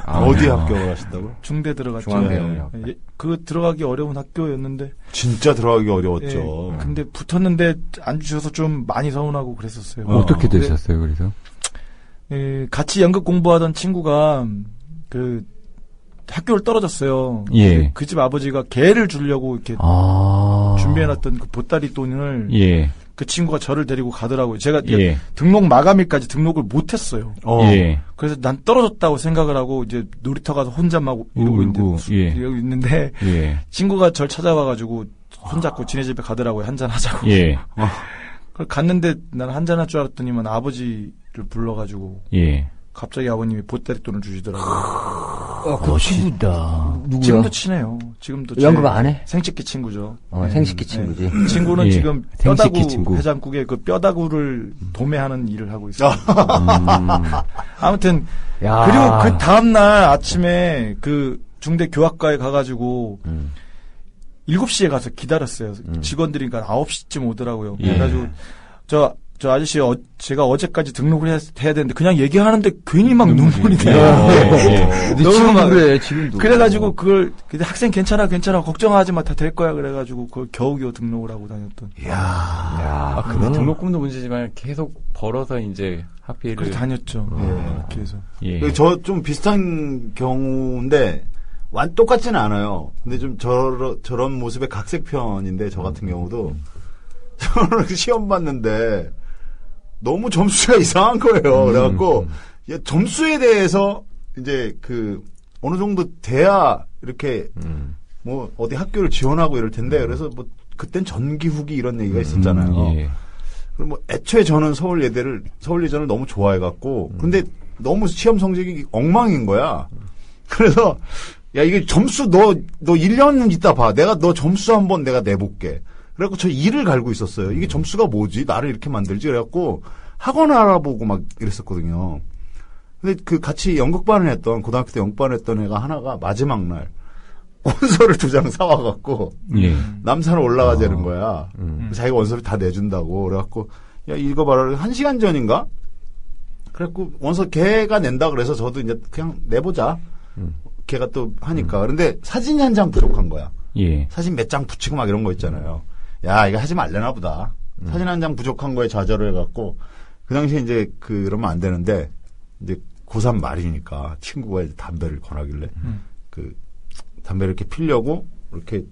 어디 합격을 하신다고요? 중대 들어갔죠. 중앙대학교. 그 들어가기 어려운 학교였는데. 진짜 들어가기 어려웠죠. 근데 붙었는데 안 주셔서 좀 많이 서운하고 그랬었어요. 어떻게 되셨어요, 그래서? 같이 연극 공부하던 친구가 학교를 떨어졌어요. 그 집 아버지가 개를 주려고 이렇게 준비해놨던 그 보따리 돈을 예. 그 친구가 저를 데리고 가더라고요. 제가 등록 마감일까지 등록을 못했어요. 예. 그래서 난 떨어졌다고 생각을 하고 이제 놀이터 가서 혼자 막 이러고 있는데 친구가 절 찾아와가지고 손잡고 지네 집에 가더라고요. 한잔 하자고. 예. 갔는데 난 한잔 할 줄 알았더니만 아버지를 불러가지고 갑자기 아버님이 보따리 돈을 주시더라고요. 멋있다. 누구야? 지금도 친해요. 지금도 연극 안 해? 생식기 친구죠. 생식기 친구지. 친구는 지금 뼈다구 해장국에 그 뼈다구를 도매하는 일을 하고 있어요. 아무튼 그리고 그 다음날 아침에 그 중대 교학과에 가가지고 7시에 가서 기다렸어요. 직원들이니까 9시쯤 오더라고요. 그래가지고 저 아저씨 제가 어제까지 등록을 해야 되는데 그냥 얘기하는데 괜히 막 눈물이 나요. 너무 막 그래 지금도. 그래가지고 그걸 학생 괜찮아 걱정하지 마 다 될 거야 그래가지고 그걸 겨우겨우 등록을 하고 다녔던. 야, 근데 등록금도 문제지만 계속 벌어서 이제 학비를 그래 다녔죠. 그래서 저 좀 비슷한 경우인데 똑같지는 않아요. 근데 좀 저런 모습의 각색편인데 저 같은 경우도 저는 시험 봤는데 너무 점수가 이상한 거예요. 그래갖고 점수에 대해서 이제 그 어느 정도 돼야 이렇게 뭐 어디 학교를 지원하고 이럴 텐데 그래서 뭐 그땐 전기 후기 이런 얘기가 있었잖아요. 그리고 뭐 애초에 저는 서울예전을 너무 좋아해갖고 근데 너무 시험 성적이 엉망인 거야. 그래서 야 이게 점수 너 1년 있다 봐. 내가 너 점수 한번 내가 내볼게. 그래갖고 저 일을 갈고 있었어요. 이게 점수가 뭐지? 나를 이렇게 만들지? 그래갖고 학원 알아보고 막 이랬었거든요. 근데 그 같이 고등학교 때 연극반을 했던 애가 하나가 마지막 날 원서를 2장 사와갖고 남산을 올라가자는 거야. 자기가 원서를 다 내준다고. 그래갖고 야 읽어봐라. 1시간 전인가? 그래갖고 원서 걔가 낸다 그래서 저도 이제 그냥 내보자. 걔가 또 하니까. 그런데 사진이 한 장 부족한 거야. 사진 몇 장 붙이고 막 이런 거 있잖아요. 야, 이거 하지 말려나 보다. 사진 한 장 부족한 거에 좌절을 해갖고, 그 당시에 이제 그러면 안 되는데, 이제 고3 말이니까 친구가 이제 담배를 권하길래, 그 담배를 이렇게 피려고, 이렇게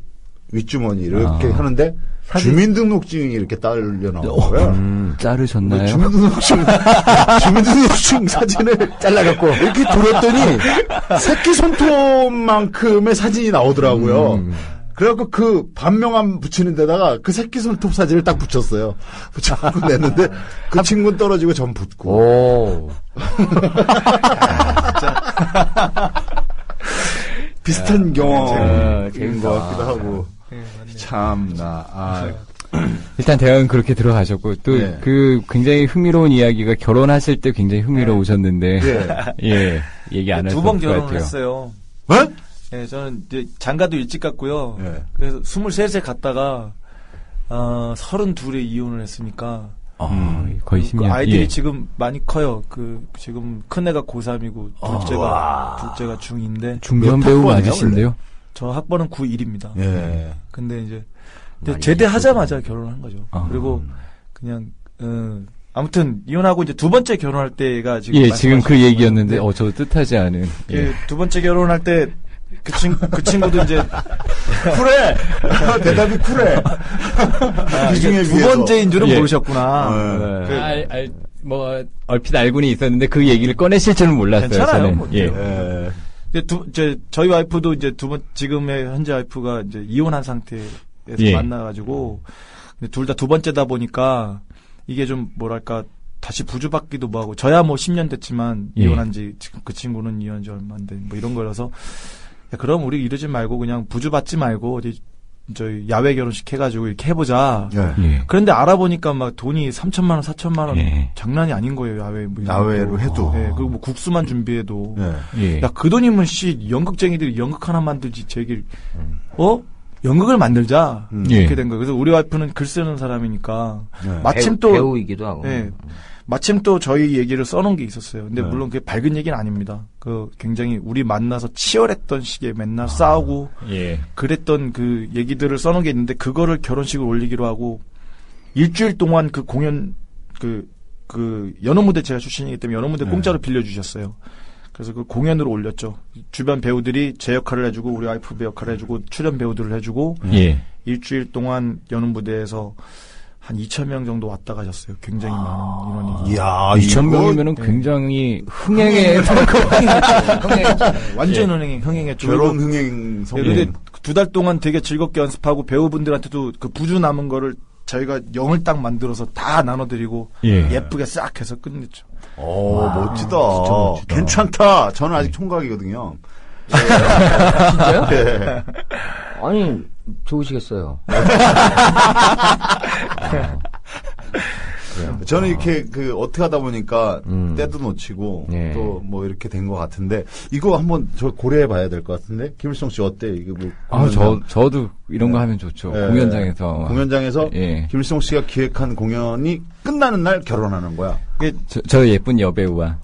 윗주머니 이렇게 하는데, 주민등록증이 이렇게 딸려 나온 거야. 자르셨나요? 주민등록증 사진을 잘라갖고, 이렇게 돌았더니, 새끼 손톱만큼의 사진이 나오더라고요. 그래갖고 그 반명함 붙이는 데다가 그 새끼 손톱 사진을 딱 붙였어요. 붙여갖고 냈는데 그 친구는 떨어지고 전 붙고. 오. 비슷한 경험인 것 같기도 하고. 참나. 일단 대학은 그렇게 들어가셨고 또 그 굉장히 흥미로운 이야기가 결혼하실 때 굉장히 흥미로우셨는데 얘기 안 하실 것 같아요. 2번 결혼을 했어요. 뭐? 네, 저는 이제 장가도 일찍 갔고요. 그래서 23세 갔다가 32에 이혼을 했으니까 거의 10년. 아이들이 지금 많이 커요. 지금 큰 애가 고3이고 둘째가 중2인데 중년 배우 맞으신데요? 저 학번은 91입니다. 근데 이제 제대하자마자 결혼한 거죠. 그리고 그냥 아무튼 이혼하고 이제 두 번째 결혼할 때가 지금 지금 그 얘기였는데 저 뜻하지 않은 두 번째 결혼할 때 그 친구도 이제 쿨해. 대답이 쿨해. 그 중에 두 번째인 줄은 모르셨구나. 뭐 얼핏 알고는 있었는데 그 얘기를 꺼내실 줄은 몰랐어요. 괜찮아요. 저희 와이프도 이제 지금의 현재 와이프가 이제 이혼한 상태에서 만나가지고 둘 다 두 번째다 보니까 이게 좀 뭐랄까 다시 부주받기도 뭐하고 저야 뭐 10년 됐지만 이혼한지 지금 그 친구는 이혼한지 얼마 안 된 뭐 이런 거라서 그럼 우리 이러지 말고 그냥 부주받지 말고 어디 저희 야외 결혼식 해가지고 이렇게 해보자. 그런데 알아보니까 막 돈이 3천만 원, 4천만 원 장난이 아닌 거예요. 야외로 해도. 그리고 뭐 국수만 준비해도. 야, 그 돈이면 연극쟁이들이 연극 하나 만들지 제길 연극을 만들자 이렇게 된 거예요. 그래서 우리 와이프는 글 쓰는 사람이니까 마침 또 배우이기도 하고. 마침 또 저희 얘기를 써놓은 게 있었어요. 근데 물론 그게 밝은 얘기는 아닙니다. 굉장히 우리 만나서 치열했던 시기에 맨날 싸우고 그랬던 그 얘기들을 써놓은 게 있는데 그거를 결혼식을 올리기로 하고 일주일 동안 그 공연 그 연어 무대 제가 출신이기 때문에 연어 무대 공짜로 빌려주셨어요. 그래서 그 공연으로 올렸죠. 주변 배우들이 제 역할을 해주고 우리 와이프 역할을 해주고 출연 배우들을 해주고 예. 일주일 동안 여는 무대에서 한 2,000명 정도 왔다 가셨어요. 굉장히 많은 인원이. 이야, 2,000명이면은 굉장히 흥행에 완전 흥행했죠. 결혼 흥행 성공. 근데 2달 동안 되게 즐겁게 연습하고 배우분들한테도 그 부주 남은 거를 저희가 영을 딱 만들어서 다 나눠드리고 예쁘게 싹 해서 끝냈죠. 오, 멋지다. 괜찮다. 저는 아직 총각이거든요. 진짜요? 네. 아니, 좋으시겠어요. 저는 이렇게 어떻게 하다 보니까 때도 놓치고 또 뭐 이렇게 된 것 같은데 이거 한번 저 고려해 봐야 될 것 같은데 김일성 씨 어때? 이거 뭐 저도 이런 거 하면 좋죠. 공연장에서 김일성 씨가 기획한 공연이 끝나는 날 결혼하는 거야. 저 예쁜 여배우와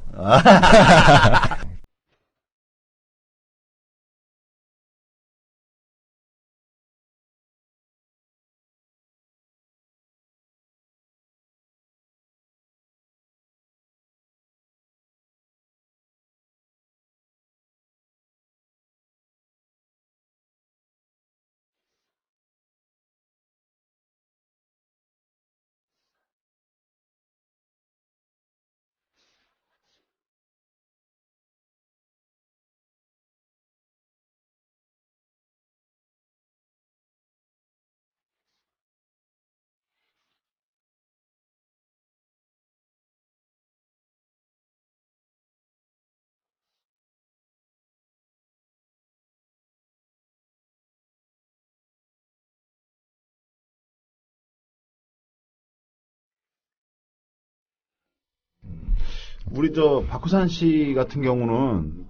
우리 박후산 씨 같은 경우는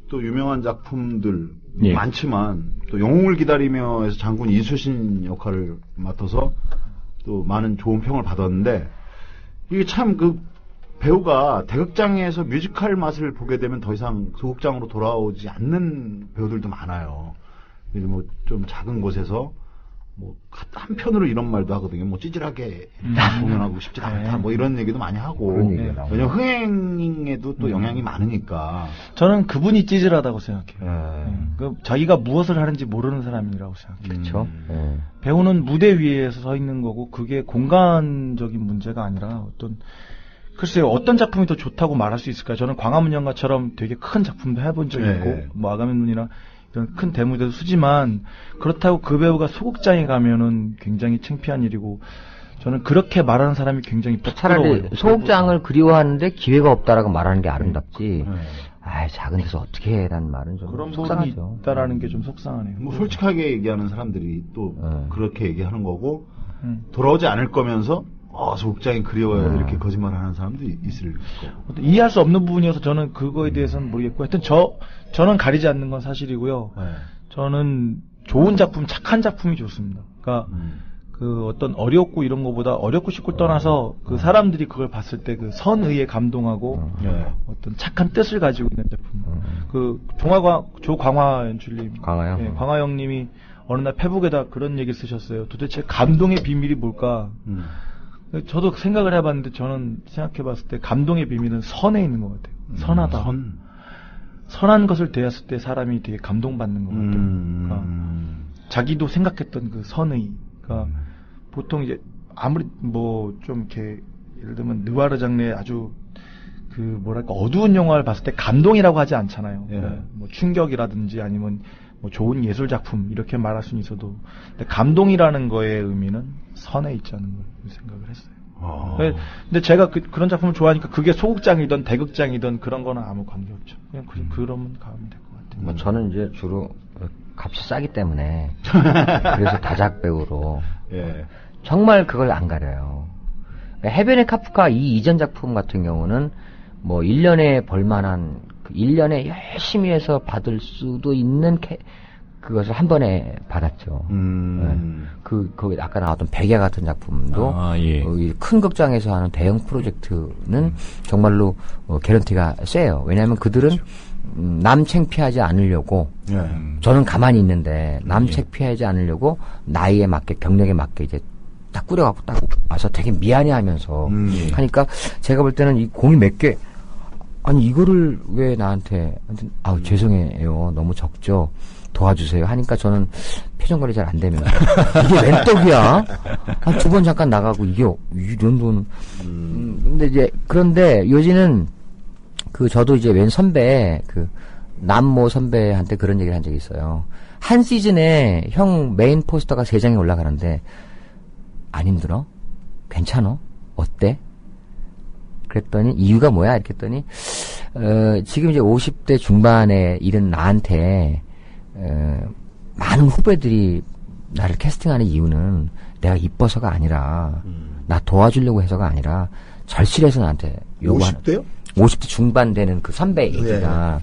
또 유명한 작품들 많지만 또 영웅을 기다리며에서 장군 이수신 역할을 맡아서 또 많은 좋은 평을 받았는데 이게 참 배우가 대극장에서 뮤지컬 맛을 보게 되면 더 이상 소극장으로 돌아오지 않는 배우들도 많아요. 뭐 좀 작은 곳에서 뭐 한편으로 이런 말도 하거든요. 뭐 찌질하게 공연하고 싶지 않다. 뭐 이런 얘기도 많이 하고. 왜냐면 흥행에도 또 영향이 많으니까. 저는 그분이 찌질하다고 생각해요. 자기가 무엇을 하는지 모르는 사람이라고 생각해요. 그렇죠. 배우는 무대 위에서 서 있는 거고 그게 공간적인 문제가 아니라 글쎄요, 어떤 작품이 더 좋다고 말할 수 있을까요? 저는 광화문 연가처럼 되게 큰 작품도 해본 적이 있고, 뭐 아가면 눈이나 이런 큰 대무대도 쓰지만, 그렇다고 그 배우가 소극장에 가면은 굉장히 창피한 일이고, 저는 그렇게 말하는 사람이 굉장히 부끄러워요. 차라리 소극장을 그리워하는데 기회가 없다라고 말하는 게 아름답지. 작은 데서 어떻게 해라는 말은 좀 그런 속상하죠. 부분이 있다라는 게 좀 속상하네요. 뭐 솔직하게 얘기하는 사람들이 또 그렇게 얘기하는 거고, 돌아오지 않을 거면서, 소극장이 그리워요. 이렇게 거짓말하는 사람도 있을 거고. 이해할 수 없는 부분이어서 저는 그거에 대해서는 모르겠고, 하여튼 저는 가리지 않는 건 사실이고요. 저는 좋은 작품, 착한 작품이 좋습니다. 그러니까 어떤 어렵고 이런 거보다 어렵고 쉽고 떠나서 그 사람들이 그걸 봤을 때 그 선의에 감동하고 어떤 착한 뜻을 가지고 있는 작품. 조광화 연출님, 광화 형님이 어느 날 페북에다 그런 얘기를 쓰셨어요. 도대체 감동의 비밀이 뭘까? 저도 생각을 해봤는데 저는 생각해봤을 때 감동의 비밀은 선에 있는 것 같아요. 선하다. 선한 것을 대했을 때 사람이 되게 감동받는 것 같아요. 그러니까 자기도 생각했던 그 선의. 그러니까 보통 이제 아무리 뭐 좀 이렇게 예를 들면 느와르 장르의 아주 어두운 영화를 봤을 때 감동이라고 하지 않잖아요. 뭐 충격이라든지 아니면 뭐 좋은 예술 작품 이렇게 말할 수는 있어도 근데 감동이라는 거의 의미는 선에 있지 않은 걸 생각을 했어요. 근데 제가 그런 작품을 좋아하니까 그게 소극장이든 대극장이든 그런 거는 아무 관계없죠. 그냥 그러면 가면 될 것 같아요. 뭐 저는 이제 주로 값이 싸기 때문에 그래서 다작 배우로 정말 그걸 안 가려요. 해변의 카프카 이전 작품 같은 경우는 뭐 1년에 벌만한 1년에 열심히 해서 받을 수도 있는 그것을 한 번에 받았죠. 거기 아까 나왔던 백야 같은 작품도 큰 극장에서 하는 대형 프로젝트는 정말로 개런티가 세요. 왜냐하면 그들은 남 창피하지 않으려고 저는 가만히 있는데 남 창피하지 않으려고 나이에 맞게 경력에 맞게 이제 딱 꾸려갖고 딱 와서 되게 미안해하면서 하니까 제가 볼 때는 이 공이 몇 개 아니 이거를 왜 나한테 죄송해요 너무 적죠 도와주세요 하니까 저는 표정 관리 잘 안 되면서 이게 웬 떡이야? 한 2번 잠깐 나가고 이게 이런 돈 근데 이제 그런데 요지는 저도 이제 웬 선배 남모 선배한테 그런 얘기를 한 적이 있어요. 한 시즌에 형 메인 포스터가 3장이 올라가는데 안 힘들어? 괜찮어? 어때? 그랬더니 이유가 뭐야? 이렇게 했더니 지금 이제 50대 중반에 이른 나한테 많은 후배들이 나를 캐스팅하는 이유는 내가 이뻐서가 아니라 나 도와주려고 해서가 아니라 절실해서 나한테 요구하는 50대요? 50대 중반 되는 그 선배 얘기가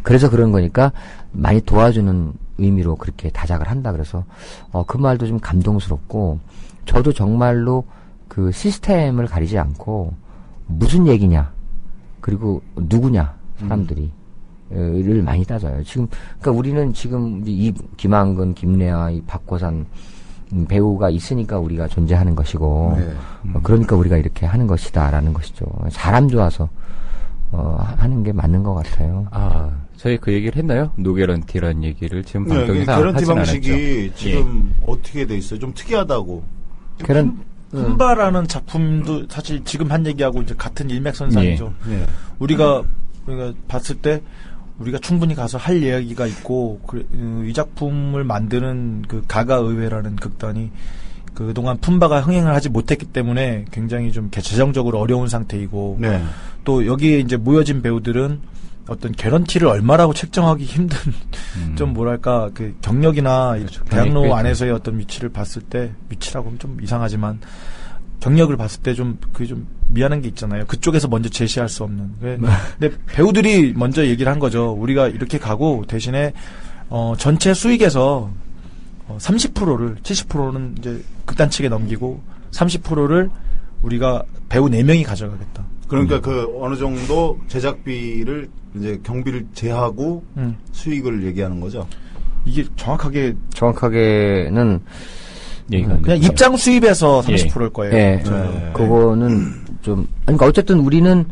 그래서 그런 거니까 많이 도와주는 의미로 그렇게 다작을 한다 그래서 그 말도 좀 감동스럽고 저도 정말로 그 시스템을 가리지 않고 무슨 얘기냐 그리고 누구냐 사람들이 를 많이 따져요. 지금 그러니까 우리는 지금 이 김한근, 김래아, 이 박고산 배우가 있으니까 우리가 존재하는 것이고 그러니까 우리가 이렇게 하는 것이다라는 것이죠. 사람 좋아서 하는 게 맞는 것 같아요. 저희 그 얘기를 했나요? 노게런티라는 얘기를 지금 방송에서 게런티 하진 방식이 않았죠. 지금 어떻게 돼 있어요? 좀 특이하다고. 품바라는 작품도 사실 지금 한 얘기하고 이제 같은 일맥선상이죠. 우리가 봤을 때 우리가 충분히 가서 할 이야기가 있고 이 작품을 만드는 그 가가 의회라는 극단이 그동안 품바가 흥행을 하지 못했기 때문에 굉장히 좀 재정적으로 어려운 상태이고 또 여기에 이제 모여진 배우들은 어떤 개런티를 얼마라고 책정하기 힘든 좀 뭐랄까 그 경력이나 대학로 안에서의 어떤 위치를 봤을 때 위치라고 하면 좀 이상하지만 경력을 봤을 때 좀 그게 좀 미안한 게 있잖아요. 그쪽에서 먼저 제시할 수 없는. 근데 배우들이 먼저 얘기를 한 거죠. 우리가 이렇게 가고 대신에 전체 수익에서 30%를 70%는 이제 극단 측에 넘기고 30%를 우리가 배우 4명이 가져가겠다. 그러니까 그 어느 정도 제작비를 이제 경비를 제하고 수익을 얘기하는 거죠. 이게 정확하게는 그냥 입장 수입에서 30%일 거예요. 그거는 좀 그러니까 어쨌든 우리는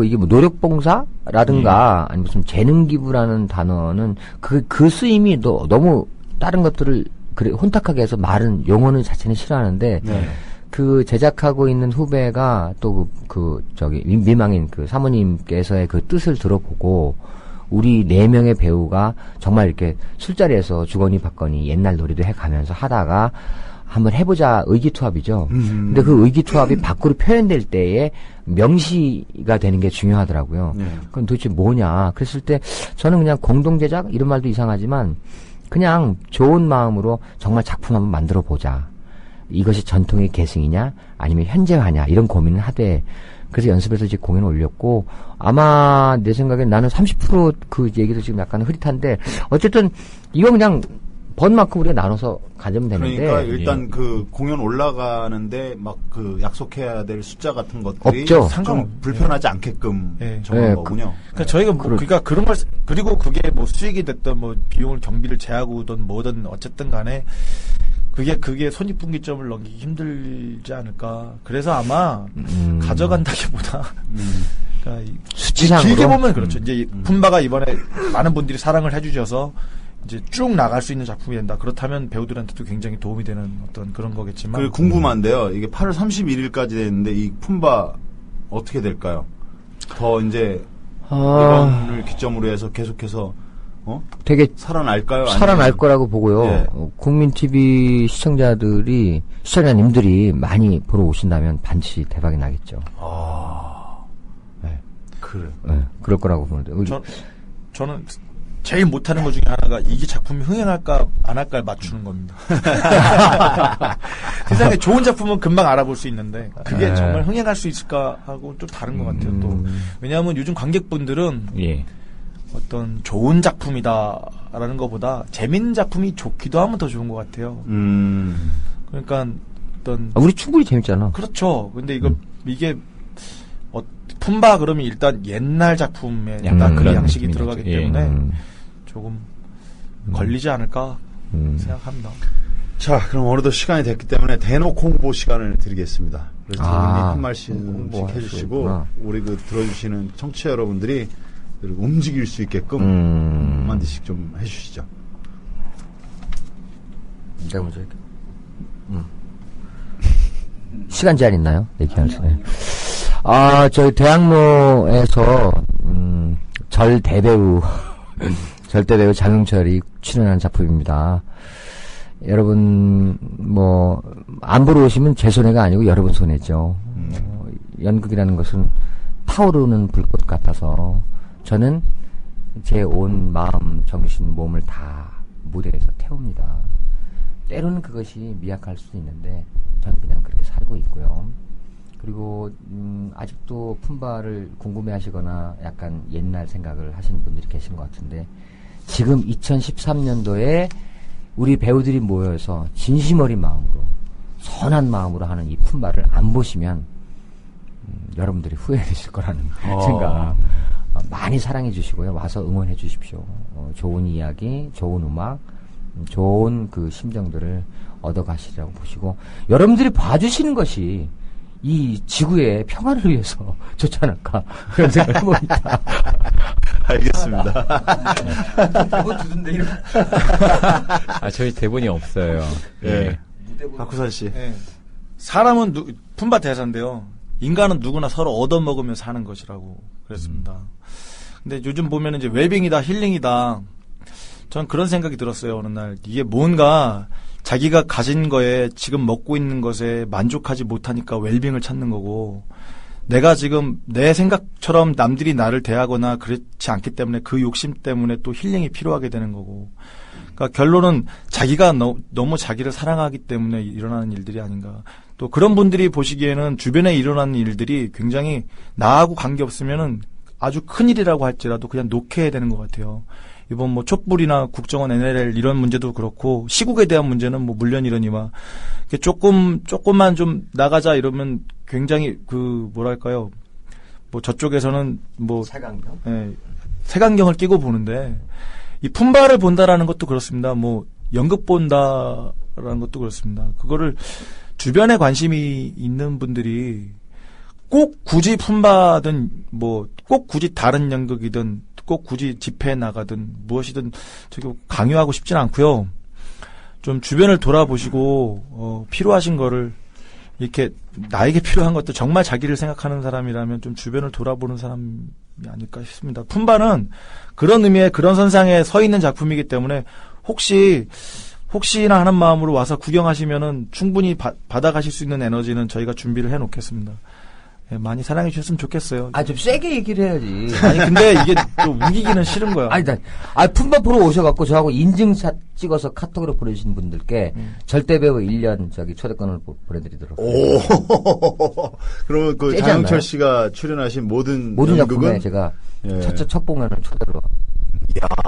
이게 뭐 노력봉사라든가 아니 무슨 재능기부라는 단어는 그 쓰임이 너무 다른 것들을 혼탁하게 해서 말은 용어는 자체는 싫어하는데 그 제작하고 있는 후배가 또 미망인 그 사모님께서의 그 뜻을 들어보고 우리 4명의 배우가 정말 이렇게 술자리에서 주거니 받거니 옛날 놀이도 해가면서 하다가 한번 해보자 의기투합이죠. 근데 그 의기투합이 밖으로 표현될 때에 명시가 되는 게 중요하더라고요. 그럼 도대체 뭐냐. 그랬을 때 저는 그냥 공동제작 이런 말도 이상하지만 그냥 좋은 마음으로 정말 작품 한번 만들어 보자. 이것이 전통의 계승이냐 아니면 현재화냐 이런 고민을 하되 그래서 연습해서 이제 공연을 올렸고 아마 내 생각엔 나는 30% 그 얘기도 지금 약간 흐릿한데 어쨌든 이거 그냥 번만큼 우리가 나눠서 가지면 되는데 그러니까 일단 그 공연 올라가는데 막 그 약속해야 될 숫자 같은 것들이 없죠. 좀 불편하지 않게끔 정한 거군요. 그러니까 저희가 그러니까 그런 걸 그리고 그게 뭐 수익이 됐던 뭐 비용을 경비를 제하고든 뭐든 어쨌든 간에 그게 손익분기점을 넘기기 힘들지 않을까. 그래서 아마 가져간다기보다 그러니까 수치상으로 길게 보면 그렇죠. 이제 품바가 이번에 많은 분들이 사랑을 해주셔서 이제 쭉 나갈 수 있는 작품이 된다. 그렇다면 배우들한테도 굉장히 도움이 되는 어떤 그런 거겠지만. 궁금한데요. 이게 8월 31일까지 됐는데 이 품바 어떻게 될까요? 더 이제 이번을 기점으로 해서 계속해서 되게 살아날까요? 살아날 거라고 보고요. 국민 TV 시청자님들이 많이 보러 오신다면 반드시 대박이 나겠죠. 그럴 거라고 보는데. 저는 제일 못하는 것 중에 하나가 이게 작품이 흥행할까 안 할까를 맞추는 겁니다. 세상에 좋은 작품은 금방 알아볼 수 있는데 그게 정말 흥행할 수 있을까 하고 좀 다른 것 같아요. 또 왜냐하면 요즘 관객분들은 어떤 좋은 작품이다라는 것보다 재밌는 작품이 좋기도 하면 더 좋은 것 같아요. 그러니까 어떤 우리 충분히 재밌잖아. 그렇죠. 근데 이게 품바 그러면 일단 옛날 작품에 약간 그런 양식이 들어가기 때문에 조금 걸리지 않을까 생각합니다. 자, 그럼 어느덧 시간이 됐기 때문에 대놓고 홍보 시간을 드리겠습니다. 그래서 한 말씀씩 해주시고 우리 그 들어주시는 청취자 여러분들이 움직일 수 있게끔 한마디씩 좀 해주시죠. 내가 먼저 할게. 시간 제한 있나요? 얘기할 수. 저희 대학로에서 절대배우 장용철이 출연한 작품입니다. 여러분 안 보러 오시면 제 손해가 아니고 여러분 손해죠. 연극이라는 것은 타오르는 불꽃 같아서 저는 제 온 마음, 정신, 몸을 다 무대에서 태웁니다. 때로는 그것이 미약할 수도 있는데 저는 그냥 그렇게 살고 있고요. 그리고 아직도 푼바를 궁금해하시거나 약간 옛날 생각을 하시는 분들이 계신 것 같은데 지금 2013년도에 우리 배우들이 모여서 진심 어린 마음으로 선한 마음으로 하는 이 푼바를 안 보시면 여러분들이 후회하실 거라는 생각. 많이 사랑해 주시고요. 와서 응원해 주십시오. 좋은 이야기, 좋은 음악, 좋은 그 심정들을 얻어가시라고 보시고 여러분들이 봐주시는 것이 이 지구의 평화를 위해서 좋지 않을까 그런 생각을 해봅니다. 알겠습니다. 대본 두둔데 이런. 저희 대본이 없어요. 네. 박구선 씨. 네. 사람은 푼바 대사인데요. 인간은 누구나 서로 얻어먹으며 사는 것이라고 그랬습니다. 근데 요즘 보면 이제 웰빙이다, 힐링이다. 전 그런 생각이 들었어요. 어느 날 이게 뭔가 자기가 가진 거에 지금 먹고 있는 것에 만족하지 못하니까 웰빙을 찾는 거고 내가 지금 내 생각처럼 남들이 나를 대하거나 그렇지 않기 때문에 그 욕심 때문에 또 힐링이 필요하게 되는 거고 그러니까 결론은 자기가 너무 자기를 사랑하기 때문에 일어나는 일들이 아닌가. 또 그런 분들이 보시기에는 주변에 일어나는 일들이 굉장히 나하고 관계없으면은 아주 큰일이라고 할지라도 그냥 놓게 되는 것 같아요. 이번 촛불이나 국정원 NLL 이런 문제도 그렇고 시국에 대한 문제는 물론이러니와 조금만 좀 나가자 이러면 굉장히 뭐랄까요. 저쪽에서는 색안경. 예, 색안경을 끼고 보는데 이 푼바를 본다라는 것도 그렇습니다. 연극 본다라는 것도 그렇습니다. 그거를 주변에 관심이 있는 분들이 꼭 굳이 푼바든 꼭 굳이 다른 연극이든 꼭 굳이 집회에 나가든 무엇이든 강요하고 싶지는 않고요. 좀 주변을 돌아보시고 필요하신 거를 이렇게 나에게 필요한 것도 정말 자기를 생각하는 사람이라면 좀 주변을 돌아보는 사람이 아닐까 싶습니다. 푼바는 그런 의미의 그런 선상에 서 있는 작품이기 때문에 혹시나 하는 마음으로 와서 구경하시면은 충분히 받아가실 수 있는 에너지는 저희가 준비를 해놓겠습니다. 네, 많이 사랑해 주셨으면 좋겠어요. 좀 세게 얘기를 해야지. 아니, 근데 이게 또 우기기는 싫은 거야. 푼바 보러 오셔갖고 저하고 인증샷 찍어서 카톡으로 보내주신 분들께 절대배우 1년 초대권을 보내드리도록. 오. 그러면 장영철 씨가 출연하신 모든 작품에 제가 첫 공연을 초대로.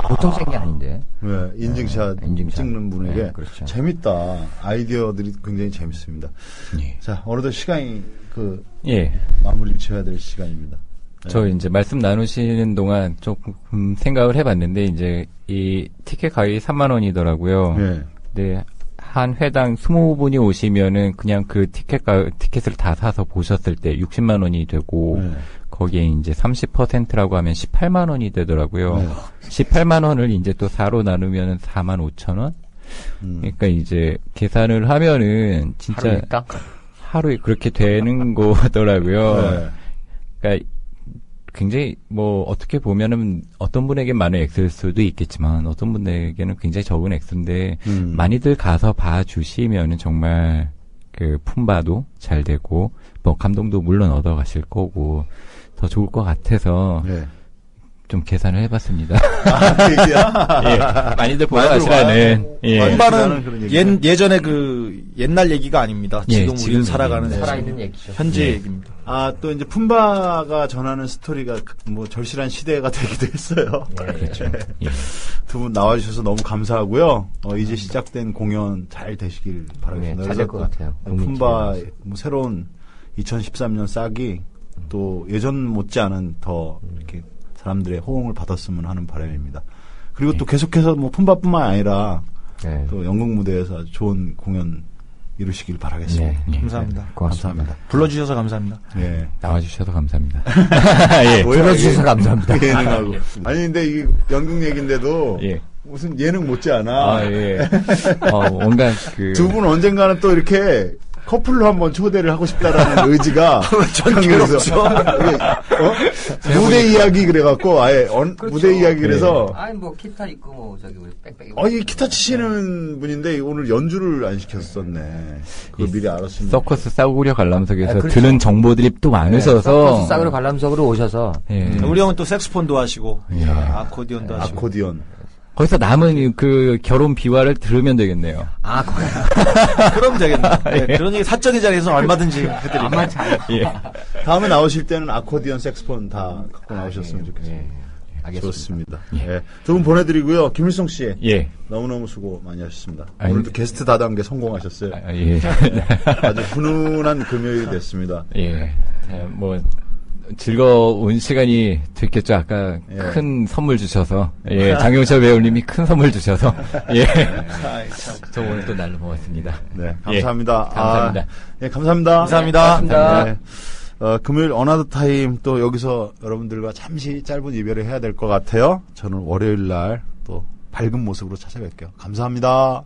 보통 센 게 아닌데. 네, 인증샷 찍는 분에게. 네, 그렇죠. 재밌다. 아이디어들이 굉장히 재밌습니다. 예. 자, 어느덧 시간이 마무리를 지어야 될 시간입니다. 네. 저 이제 말씀 나누시는 동안 조금 생각을 해봤는데, 이제 이 티켓 가격이 3만원이더라고요. 네. 근데 한 회당 20분이 오시면은 그냥 그 티켓을 다 사서 보셨을 때 60만원이 되고, 네. 거기에 이제 30%라고 하면 18만 원이 되더라고요. 네. 18만 원을 이제 또 4로 나누면은 4만 5천 원? 그러니까 이제 계산을 하면은 진짜 하루에 그렇게 되는 거더라고요. 네. 그러니까 굉장히 어떻게 보면은 어떤 분에게 많은 액수일 수도 있겠지만 어떤 분에게는 굉장히 적은 액수인데 많이들 가서 봐주시면은 정말 그 푼바도 잘 되고 감동도 물론 얻어가실 거고 더 좋을 것 같아서 좀 계산을 해봤습니다. 예, 많이들 보러가시라는. 푼바는 예전에 옛날 얘기가 아닙니다. 지금 우리는 살아가는 살아있는 얘기죠. 현재 얘기입니다. 또 이제 푼바가 전하는 스토리가 절실한 시대가 되기도 했어요. 그렇죠. 두 분 나와주셔서 너무 감사하고요. 이제 시작된 공연 잘 되시길 바라겠습니다. 잘 될 것 같아요. 푼바 새로운 2013년 싹이 또 예전 못지않은 더 이렇게 사람들의 호응을 받았으면 하는 바람입니다. 그리고 또 계속해서 푼바뿐만 아니라 네. 또 연극 무대에서 아주 좋은 공연 이루시길 바라겠습니다. 네. 감사합니다. 감사합니다. 불러주셔서 감사합니다. 예. 나와주셔서 감사합니다. 예. 불러주셔서 감사합니다. 예능하고. 아니, 근데 이 연극 얘기인데도. 예. 무슨 예능 못지 않아. 아, 예. 뭔가 두 분 언젠가는 또 이렇게 커플로 한번 초대를 하고 싶다라는 의지가 전경에서 무대 이야기 그래갖고 아예 그렇죠. 무대 이야기 그래서 아니 뭐 기타 있고 뭐 저기 빽빽이 이 기타 치시는 분인데 오늘 연주를 안 시켰었네. 그걸 미리 알았으면. 서커스 싸구려 관람석에서 그렇죠. 드는 정보들이 또 많으셔서 서커스 싸구려 관람석으로 오셔서 우리 형은 또 색소폰도 하시고 아코디언도 하시고 아코디언. 거기서 남은 그 결혼 비화를 들으면 되겠네요. 그럼 되겠네. 네, 그런 얘기 사적인 자리에서 얼마든지 해드릴게요. 예. 다음에 나오실 때는 아코디언, 색소폰 다 갖고 나오셨으면 좋겠습니다. 알겠습니다. 좋습니다. 예. 두 분 보내드리고요. 김일성 씨. 예. 너무너무 수고 많이 하셨습니다. 오늘도 게스트 다단계 성공하셨어요. 예. 아주 훈훈한 금요일이 됐습니다. 예. 즐거운 시간이 됐겠죠. 아까 큰 선물 주셔서. 예. 장용철 배우님이 큰 선물 주셔서. 예. 저 오늘 또 날로 먹었습니다. 네. 감사합니다. 예. 감사합니다. 예, 감사합니다. 감사합니다. 네. 금요일 어나더 타임 또 여기서 여러분들과 잠시 짧은 이별을 해야 될 것 같아요. 저는 월요일 날 또 밝은 모습으로 찾아뵐게요. 감사합니다.